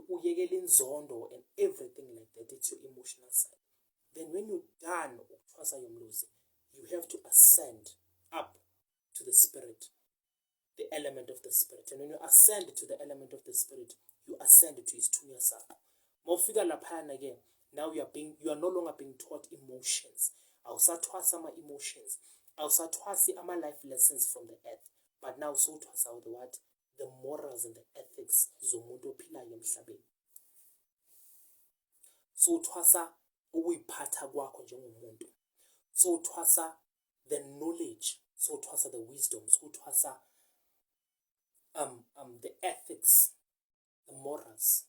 uyekele inzondo and everything like that. It's your emotional side. Then when you're done, you have to ascend up to the spirit, the element of the spirit. And when you ascend to the element of the spirit, you ascend to isithunywa sakho. Mawufika laphana again, now you are no longer being taught emotions. Awusathwasa ama-emotions. Awusathwasi ama-life lessons from the earth. But now sowuthwasa the what? The morals and the ethics zomuntu ophilayo emhlabeni. Sowuthwasa ukuyiphatha kwakho njengomuntu. Sowuthwasa the knowledge. Sowuthwasa the wisdom. Sowuthwasa the ethics, the morals.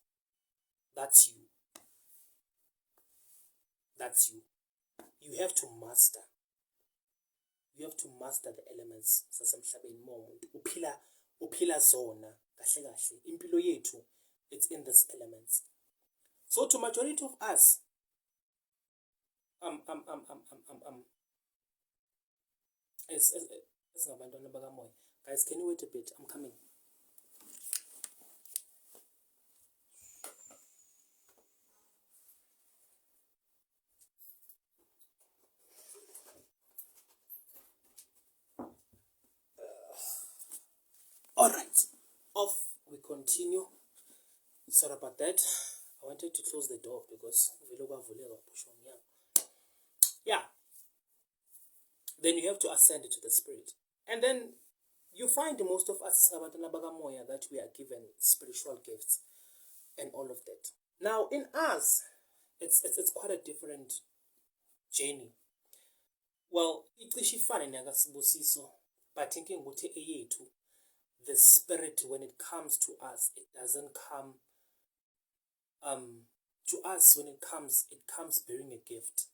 That's you. That's you. You have to master. You have to master the elements sasemhlabeni moment. Uphila zona kahle kahle. Impilo yethu, it's in these elements. So to majority of us, guys, can you wait a bit? I'm coming. Alright, off we continue. Sorry about that. I wanted to close the door because yeah. Then you have to ascend to the spirit. And then you find most of us that we are given spiritual gifts and all of that. Now in us, it's quite a different journey. Well, but thinking the spirit, when it comes to us, it doesn't come to us. When it comes bearing a gift.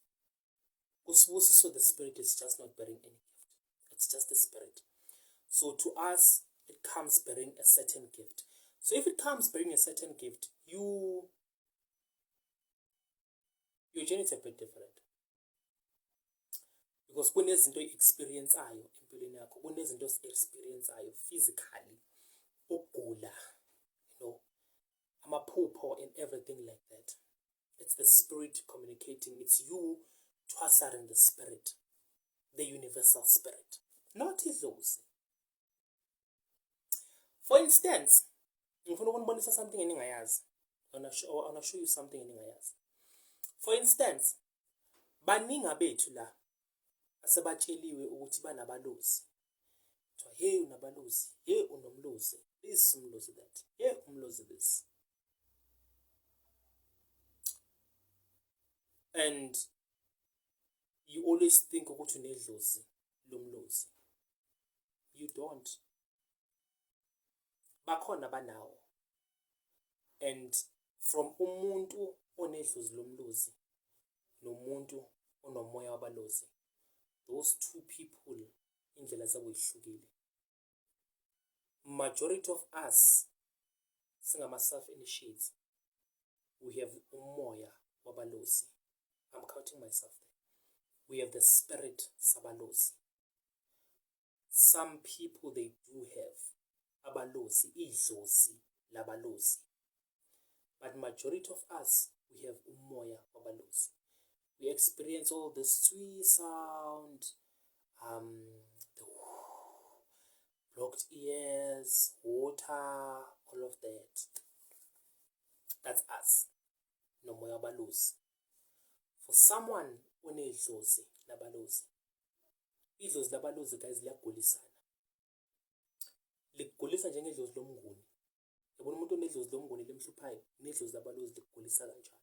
So the spirit is just not bearing any gift. It's just the spirit. So to us, it comes bearing a certain gift. So if it comes bearing a certain gift, your journey is a bit different. Because kunezinto experience ayo empilweni yakho, kunezinto experience ayo physically, ukugula, amaphupho and everything like that. It's the spirit communicating. It's you twasering the spirit, the universal spirit, not those. For instance, if you want to say something eningayazi, I want to show you something eningayazi. For instance, baningi abethu la asebatsheliwe ukuthi banabalozi. Hey unabalozi, hey unomlozi, this umlozi that, hey umlozi this. And you always think ukuthi unedlozi lomlozi. You don't. Bakhona banawo. And from umuntu onedlozi lomlozi nomuntu onomoya wabalozi, those two people indlela zabo ihlukile. Majority of us singama self-initiates, we have umoya wabalozi. I'm counting myself there. We have the spirit sabalozi. Some people, they do have abalozi, idlozi labalozi. But majority of us, we have umoya wabalozi. We experience all the sweet sound, the blocked ears, water, all of that. That's us. No moya wabalozi. For someone onedlozi labalozi, idlozi labalozi guys liyagulisana. Ligulisa njengedlozi lomnguni. Yabona umuntu onedlozi lomnguni lemhluphayo, nedlozi labalozi ligulisa kanjalo.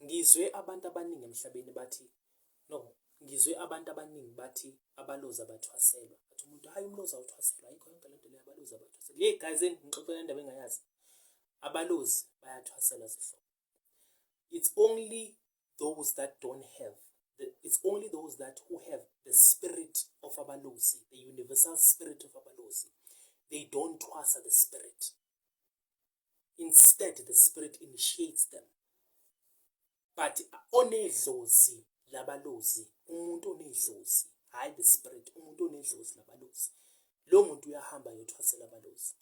Ngizwe abantu abaningi emhlabeni bathi abalozi abathwaselwa. Athi umuntu hayi umlozi awuthwaselwa, ayikho yonke lento le abalozi abathwaselwa. Hey guys, ngixoxela indaba engayazi. Abalozi bayathwaselwa zihlobo. It's only those that don't have. It's only those that who have the spirit of abalozi, the universal spirit of abalozi. They don't twasa the spirit. Instead, the spirit initiates them. But onedlozi labalozi, umuntu onedlozi, hayi the spirit, umuntu onedlozi labalozi. Lo muntu uyahamba yothwasela abalozi.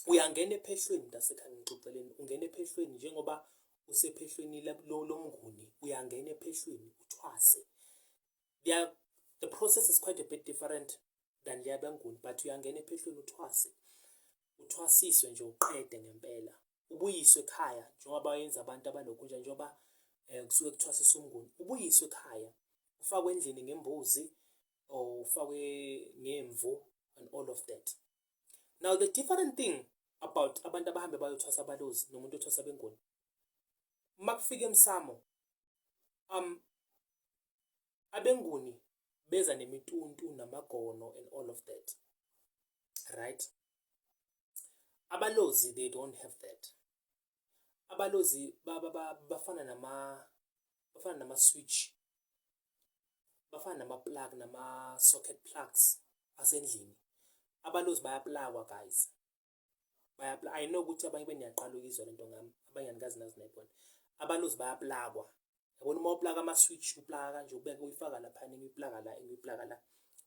Uyangena ephehlweni ndasekhaya ngixoxeleni, ungena ephehlweni njengoba usephehlweni lomnguni, uyangena ephehlweni uthwase. The process is quite a bit different than leya benguni, but uyangena ephehlweni uthwasiswe nje uqede ngempela, ubuyiswe ekhaya njengoba bayenza abantu abalokhunja njengoba kusuke kuthwasisa umnguni, ubuyiswe ekhaya, ufakwe endlini ngembuzi or ufakwe ngemvu and all of that. Now the different thing about abantu abahambe bayothwasa abalozi nomuntu othwasa benguni, makufika emsamo abenguni beza nemituntu namagono and all of that, right? Abalozi, they don't have that. Abalozi bafana nama-switch, bafana nama-plug, nama-socket plugs asendlini. Abalozi bayaplagwa, guys. I know ukuthi abanye beniyaqala ukuzwa lento ngami, abanye angazi nazi nayibona. Abalozi bayaplagwa. Yabona uma uplaga ama-switch, uplaga kanje ubeke uyifaka lapha uyiplaga la, uyiplaga la.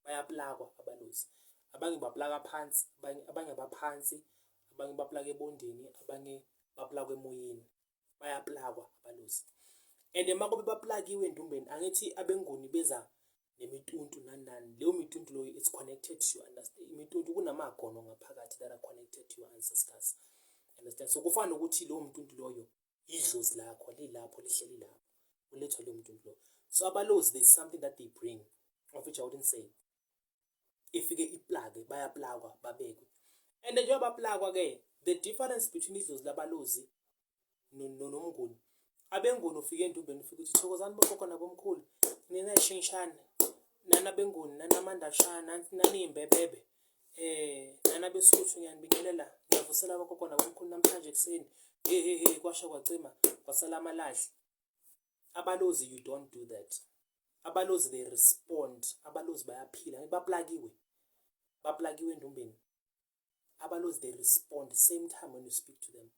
Bayaplagwa abalozi. Abanye baplaga phansi, abanye abaphansi, abanye baplaga ebondeni, abanye baplaga emoyeni. Bayaplagwa abalozi. And makobe baplagiwe endumbeni, angithi abenguni beza nemituntu nani. Leyo mituntu lo, it's connected to you, understand? Imituntu kunamagono ngaphakathi that are connected to your ancestors, understand? So kufana ukuthi lo mtuntu loyo idlozi lakho lilapho lihleli lapho, ulethwa lo mtuntu lo. So abalozi, there's something that they bring, of which I wouldn't say. Ifike iplage bayaplagwa babekwe. And njengoba baplagwa ke, the difference between idlozi labalozi nomnguni, abenguni ufike endumbeni ufike uthi thokozani bogogo nabomkhulu, nina ishingshana, nana benguni, nana mandashana, nani imbebebe, nana besuthu ngiyanibingelela, ngiyavusela bogogo nabomkhulu namhlanje ekseni, kwasha kwacima kwasala amalahle. Abalozi, you don't do that. Abalozi, they respond. Abalozi bayaphila, baplagiwe endumbeni. Abalozi, they respond same time when you speak to them.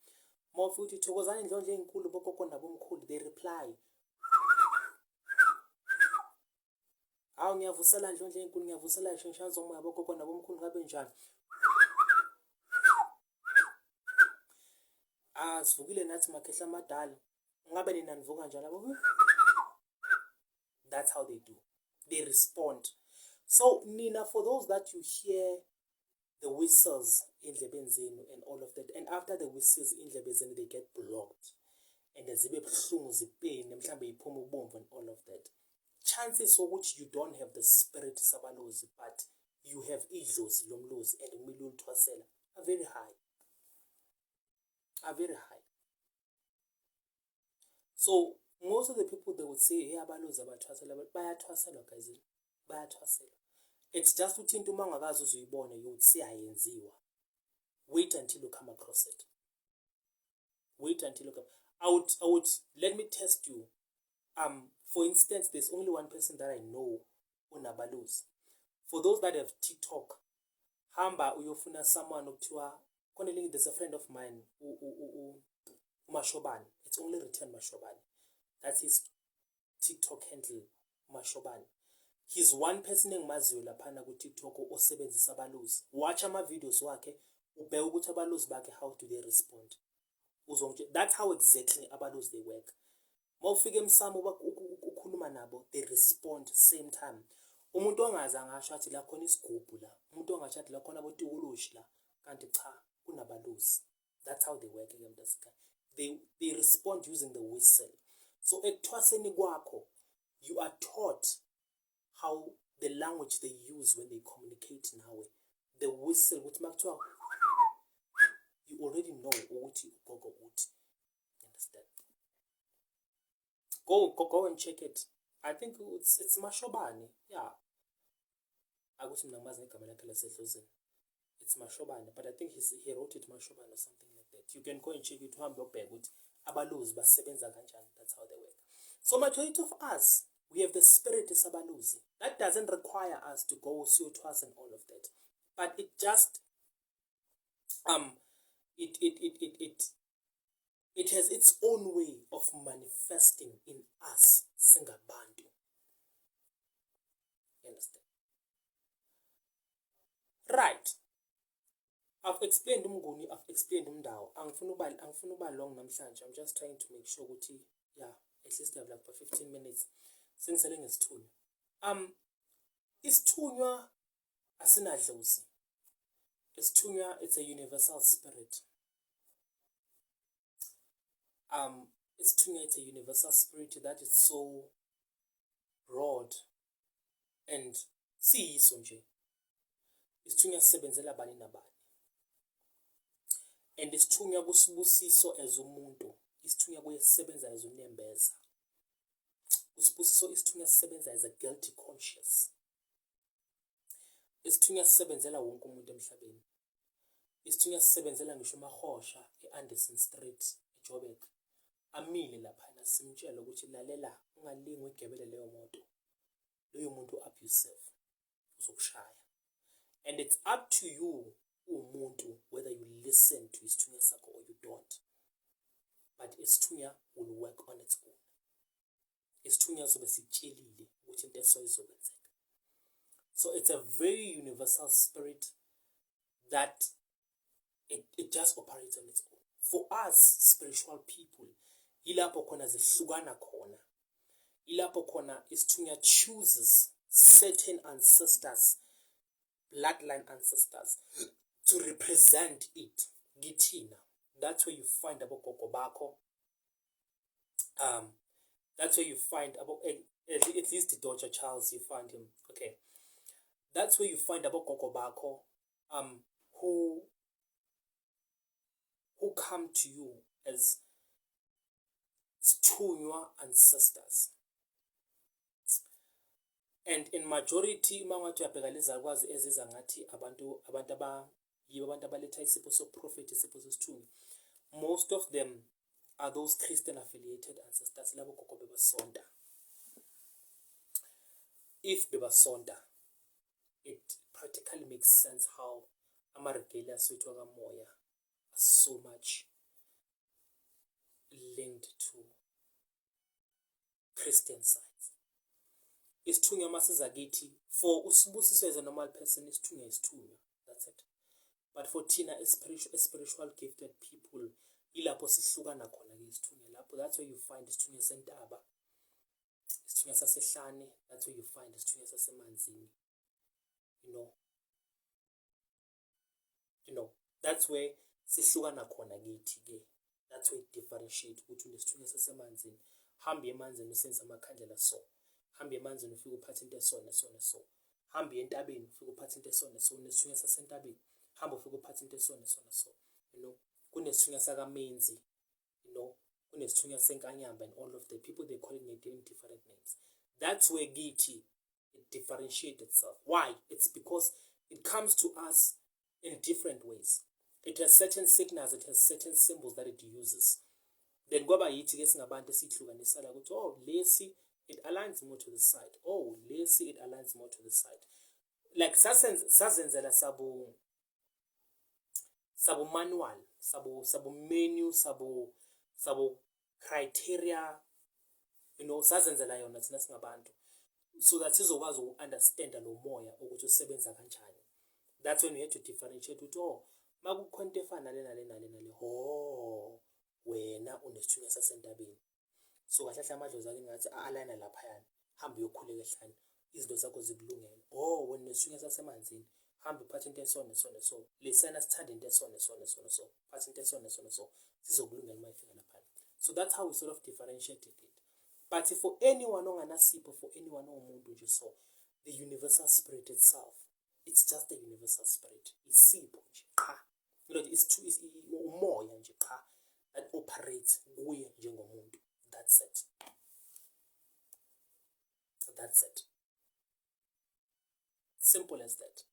Mawufuthi thokozani indlondlo enkulu bogogo nabomkhulu, they reply. Hawu ngiyavusela indlondlo enkulu, ngiyavusela ishingshana zomoya bogogo nabomkhulu ngabe njani. Sivukile nathi makhehla amadala, ngabe nina nivuka njalo. That's how they do. They respond. So Nina, for those that you hear the whistles in Lebenzenu and all of that, and after the whistles in Lebenzenu they get blocked, and zibe buhlungu zipain mhlambe iphuma ubomvu and all of that, chances which you don't have the spirit sabalozi, but you have idlozi lomlozi and umile ulithwasela are very high. So most of the people, they would say, hey, abalozi abathwasela, but bayathwasela guys, bayathwasela. It's just ukuthi into mangakazi uzuyibone, you would say ayenziwa. Wait until you come across it. I would let me test you. For instance, there's only one person that I know unabalozi. For those that have TikTok, hamba uyofuna someone okuthiwa konelini, there's a friend of mine Mashobani. It's only written Mashobani. That's his TikTok handle, Mashobani. He's one person engimaziyo laphana ku TikTok osebenzisa abalozi. Watch ama videos wakhe ubheke ukuthi abalozi bakhe how do they respond. That's how exactly abalozi they work. Mawufika emsamo ukhuluma nabo, they respond same time. Umuntu ongazi angasho athi la khona isigubhu la, umuntu ongasho athi la khona abotikulushi la, kanti cha kunabalozi. That's how they work again. They respond using the whistle. So ekuthwaseni kwakho, you are taught how the language they use when they communicate nawe. The whistle, ukuthi makuthiwa, you already know ukuthi ugogo uthi. Understand? Go and check it. I think it's Mashobani. Yeah. Akuthi mina ngimazi ngegama lakhe lasedlozini. It's Mashobani, but I think he wrote it Mashobani or something like that. You can go and check it. Uhambe ubheke ukuthi abalozi basebenza kanjani. That's how they work. So majority of us, we have the spirit of sabalozi. That doesn't require us to go siyotwasa and all of that, but it just it has its own way of manifesting in us singabantu. You understand? Right. I've explained umnguni, I've explained umdawo. Angifuna uba long namhlanje. I'm just trying to make sure ukuthi yeah, at least I have like for 15 minutes. Singisele ngesithuni. Isithunywa asinadlozi. Isithunywa, it's a universal spirit. Isithunywa, it's a universal spirit that is so broad and siyiso nje. Isithunywa sisebenzela bani nabani. And isithunywa kusibusiso as umuntu. Isithunywa kuyesebenza as unembeza. Kusibusiso isithunywa sisebenza as a guilty conscience. Isithunywa sisebenzela wonke umuntu emhlabeni. Isithunywa sisebenzela ngisho uMahosha e-Anderson Street eJoburg. Amile lapha simtshela ukuthi lalela ungalingi ugebele leyo moto. Loyo muntu abusive uzokushaya. And it's up to you umuntu whether you listen to isithunywa sakho or you don't. But isithunywa will work on its own. Isithunywa zobe sitshelile ukuthi into eso izokwenzeka. So it's a very universal spirit that it just operates on its own. For us spiritual people, ilapho khona zihlukana khona. Ilapho khona isithunywa chooses certain ancestors, bloodline ancestors, to represent it. Githina. That's where you find abogogo bakho. That's where you find about at least the daughter Charles, you find him. Okay. That's where you find abogogo bakho who come to you as isithunywa ancestors. And in majority mangathi uyabheka lezakwazi eziza ngathi abantu abaletha isipho soprofit, isipho sesithunywa, most of them are those Christian affiliated ancestors labo gogo bebasonta. If bebasonta, it practically makes sense how amaregeli aswethu akamoya are so much linked to Christian sides. Isithunywa masiza kithi, for usibusiso as a normal person, isithunywa isithunywa. That's it. But for thina spiritual gifted people, ilapho sihlukana khona ke isithunywa lapho. That's where you find isithunywa sentaba, isithunywa sasehlane. That's where you find isithunywa sasemanzini. You know, that's where sihlukana khona kithi ke. That's where it differentiate ukuthi unesithunywa sasemanzini. Hambi emanzini usenza amakhandlela so. Hambi emanzini ufika uphatha into esona so. Hambi entabeni ufika uphatha into esona so. Unesithunywa sasentabeni. Hambi ufika uphatha into esona so. Kunesithunywa sakamenzi. Kunesithunywa senkanyamba, and all of the people they calling it in different names. That's where Giti it differentiates itself. Why? It's because it comes to us in different ways. It has certain signals, it has certain symbols that it uses. Then goba yithi ke singabantu esihlukanisela ukuthi lesi it aligns more to the side. Lesi it aligns more to the side. Like sazenzela sabu manual, sabu menu, sabu criteria, sazenzela yona thina singabantu, so that sizokwazi ukunderstand lo moya ukuthi usebenza kanjani. That's when we have to differentiate ukuthi makukhona into efana nale wena unesithunywa sasentabeni. So kahle kahle amadlozi ake ngathi aligna lapha yana, hamba uyokhuleka ehlane, izinto zakho zikulungele. Wena unesithunywa sasemanzini, hamba uphathe into esona so. Lesana sithanda into esona so. Phatha into esona so. Sizokulungela mayifika lapha. So that's how we sort of differentiated it. But for anyone onganasipho, for anyone ongumuntu nje so, the universal spirit itself, it's just a universal spirit. Isipho nje qha. It's umoya nje qha that operates kuye njengomuntu. That's it. That's it. Simple as that.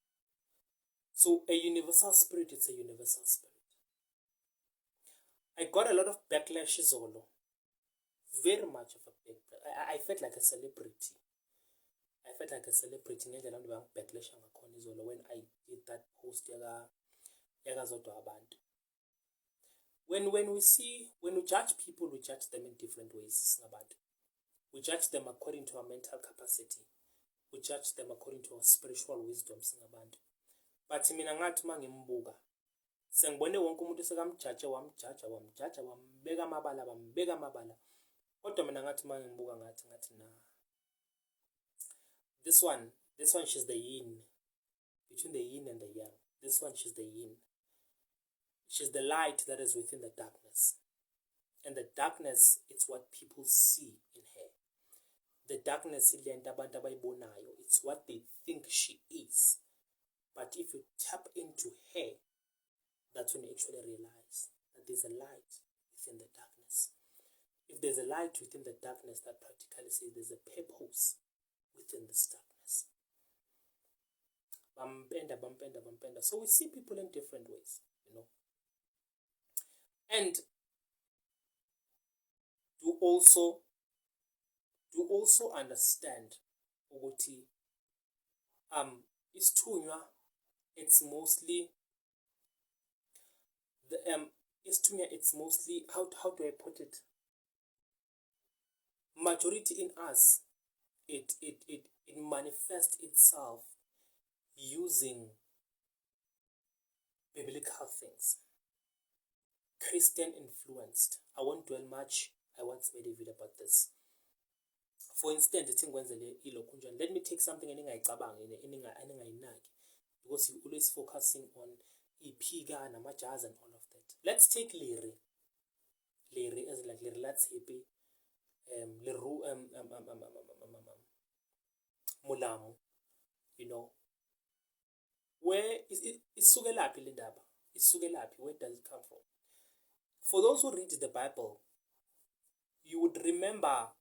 So a universal spirit, it's a universal spirit. I got a lot of backlash, Zolo. Very much of a backlash. I felt like a celebrity. I felt like a celebrity backlash when I did that post. When we judge people, we judge them in different ways. We judge them according to our mental capacity. We judge them according to our spiritual wisdom. But mina ngathi mangimbuka, sengibone wonke umuntu sekamjaja wambeka amabala. Kodwa mina ngathi mangimbuka ngathi na. This one, This one, she's the yin. Between the yin and the yang. This one, she's the yin. She's the light that is within the darkness. And the darkness, it's what people see in her. The darkness, it's what they think she is. But if you tap into her, that's when you actually realize that there's a light within the darkness. If there's a light within the darkness, that practically says there's a purpose within this darkness. Bampenda. So we see people in different ways, And do also understand ukuthi isithunywa, it's mostly how do I put it? Majority in us, it manifests itself using biblical things, Christian influenced. I won't dwell much. I once made a video about this. For instance, let me take something because you're always focusing on Ipiga and Amajaz and all of that. Let's take Liri. Liri is like Liri, let's happy. Mulamu. Where is it? Isugelapi lindaba. Isugelapi. Where does it come from? For those who read the Bible, you would remember.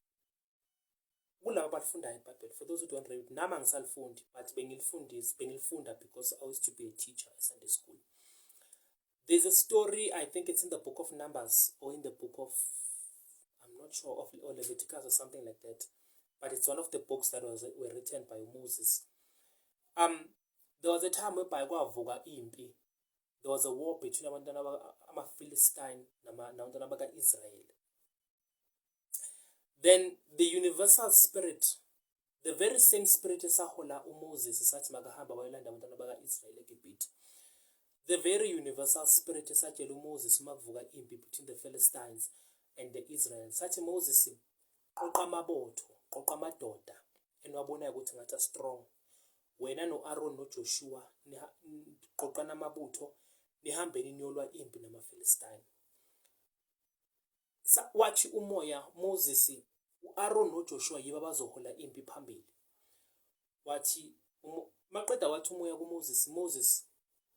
For those who don't read, Namang Salfundi, but Bengilfunda because I used to be a teacher at Sunday school. There's a story, I think it's in the book of Numbers or in the book of, I'm not sure, of Leviticus or something like that. But it's one of the books that were written by Moses. There was a time where there was a war between Philistine and Israel. Then the universal spirit, the very same spirit esahola uMoses esathi makahamba bayolanda abantwana baka-Israel eGibhithe. The very universal spirit esatshela uMoses makuvuka impi between the Philistines and the Israelites. Sathi Moses qoqa amabotho, qoqa amadoda eniwabonayo ukuthi ngathi strong. Wena no-Aaron noJoshua qoqana amabutho nihambeni niyolwa impi namaFilistine. Wathi umoya Moses, uAaron noJoshua yibo abazohola impi phambili. Wathi maqeda wathi umoya kuMoses, Moses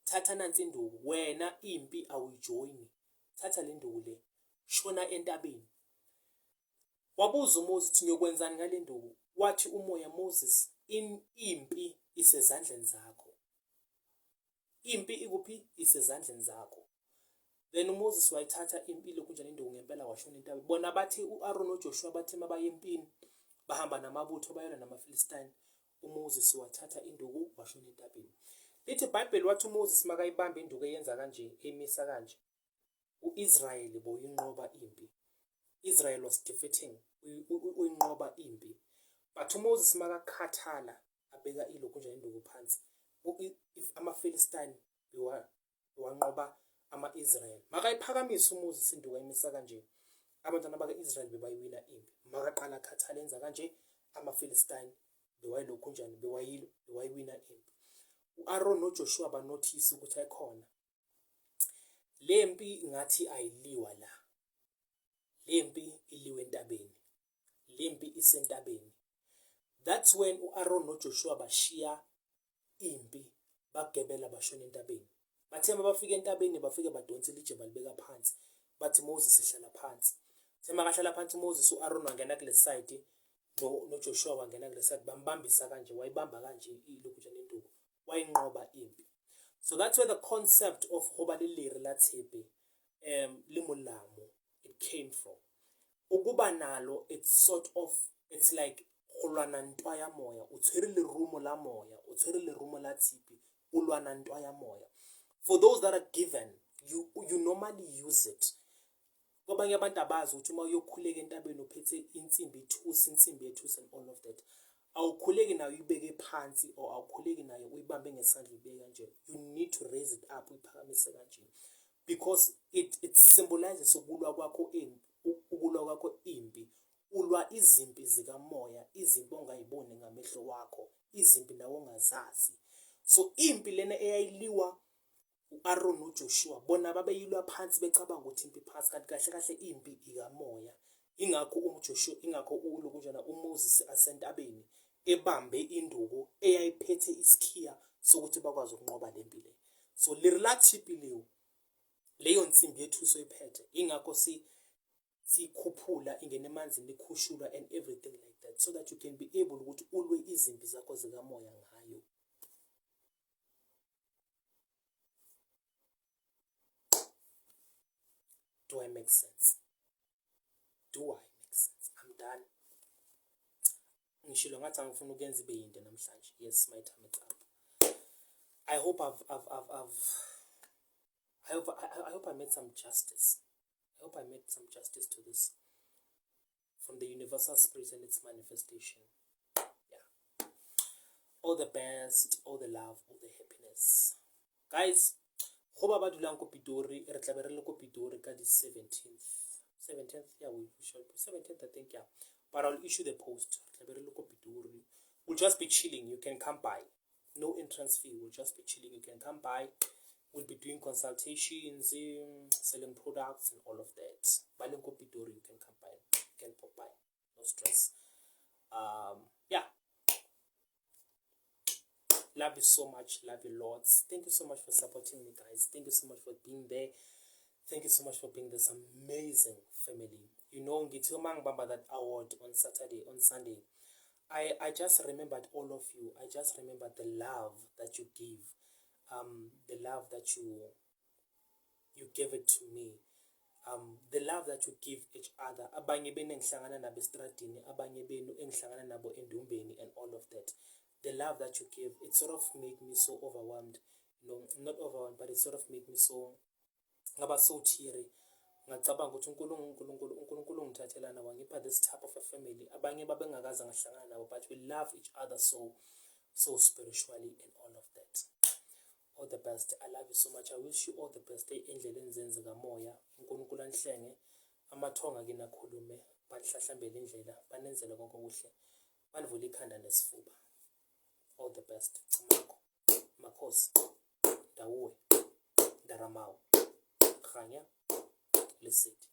thatha nansi induku, wena impi awuyijoyini. Thatha le nduku le, shona entabeni. Wabuza uMoses ukuthi ngiyokwenzani ngale nduku? Wathi umoya Moses, impi isezandleni zakho. Impi ikuphi? Isezandleni zakho. Then uMoses wayithatha impi lokunjani induku ngempela washona entabeni. Bona bathi uAaron noJoshua bathi mabaye empini bahamba namabutho bayolwa namaFilistine. uMoses wathatha induku washona entabeni. Lithi iBhayibheli wathi uMoses makayibamba induku eyenza kanje, emisa kanje. uIsrael boyinqoba impi. Israel was defeating, uyinqoba impi. But uMoses makakhathala abeka ilokunjani induku phansi. If amaFilistine wanqoba ama-Israel, makayiphakamisa uMoses induku emisa kanje, abantwana baka-Israel bebayiwina impi. Makaqala akhathala enza kanje, amaFilistine bewayilokhunjani bewayiwina impi. uAaron noJoshua banothisa ukuthi ayikhona le mpi ngathi ayiliwa la. Le mpi iliwe entabeni. Le mpi isentabeni. That's when uAaron noJoshua bashiya impi bagebela bashona entabeni. Bathe bafika entabeni bafike badonsa ilitshe balibeka phansi. Bathi Moses ehlala phansi. Thema kahlala phansi Moses, uAaron wangena kule side noJoshua wangena kule side, bambambisa kanje, wayibamba kanje ilokunjani induku. Wayinqoba impi. So that's where the concept of hoba liliri latshepe limulamu it came from. Ukuba nalo, it's sort of, it's like ulwana ntwa ya moya, utshwere lerumo la moya, utshwere lerumo la tshipi, ulwana ntwa ya moya. For those that are given, you normally use it. Kwabanye abantu abazi ukuthi uma uyokhuleka entabeni uphethe insimbi ethusi and all of that. Awukhuleki nayo uyibeke phansi or awukhuleki nayo uyibambe ngesandla ibeke kanje. You need to raise it up uyiphakamise kanje. Because it symbolizes ukulwa kwakho impi. Ulwa izimpi zikamoya, izimpi ongayiboni ngamehlo wakho, izimpi nawo ongazazi. So impi lena eyayiliwa u-Aaron noJoshua bona babeyilwa phansi becabanga ukuthi impi phansi, kanti kahle kahle impi ikamoya. Ingakho uJoshua, ingakho ulokunjana uMoses asentabeni ebambe induku eyayiphethe isikhiya sokuthi bakwazi ukunqoba le mpi le. So lirelative leyo nsimbi yethu soyiphethe, ingakho sikhuphula ingene emanzini ikhushulwa and everything like that, so that you can be able ukuthi ulwe izimpi zakho zikamoya ngayo. Do I make sense? Do I make sense? I'm done. Ngishilo ngathi angifuna ukuyenza ibe yinde namhlanje. Yes, my time is up. I hope I made some justice. I hope I made some justice to this from the universal spirit and its manifestation. Yeah. All the best, all the love, all the happiness. Guys, go ba dulang ko Pitori, re tla be re le ko Pitori ka di 17th. 17th, yeah, we should 17th, I think, yeah. But I'll issue the post. We'll just be chilling. You can come by. No entrance fee. We'll just be chilling. You can come by. We'll be doing consultations, selling products, and all of that. Balenko Pitori, you can come by. You can pop by. No stress. Yeah. Love you so much. Love you lots. Thank you so much for supporting me, guys. Thank you so much for being there. Thank you so much for being this amazing family. You know, Ngitilmang Bamba that award on Sunday. I just remembered all of you. I just remembered the love that you give. The love that you gave it to me. The love that you give each other. Abanye benu engihlangana nabo estradini, abanye benu engihlangana nabo endumbeni, and all of that. The love that you give, it sort of made me so overwhelmed. No, not overwhelmed, but it sort of made me so ngaba so teary. Ngacabanga ukuthi uNkulunkulu ngithathela nawo ngipha this type of a family. Abanye babengakaza ngahlangana nabo, but we love each other so spiritually and all of that. All the best. I love you so much. I wish you all the best. Endleleni zenze kamoya. uNkulunkulu anihlenge. Amathonga kina khulume. Banihlahlambele indlela. Banenzele konke okuhle. Banivule ikhanda nesifuba. All the best. Makhosi. Dawuwe. Daramao. Khanya. Lesedi.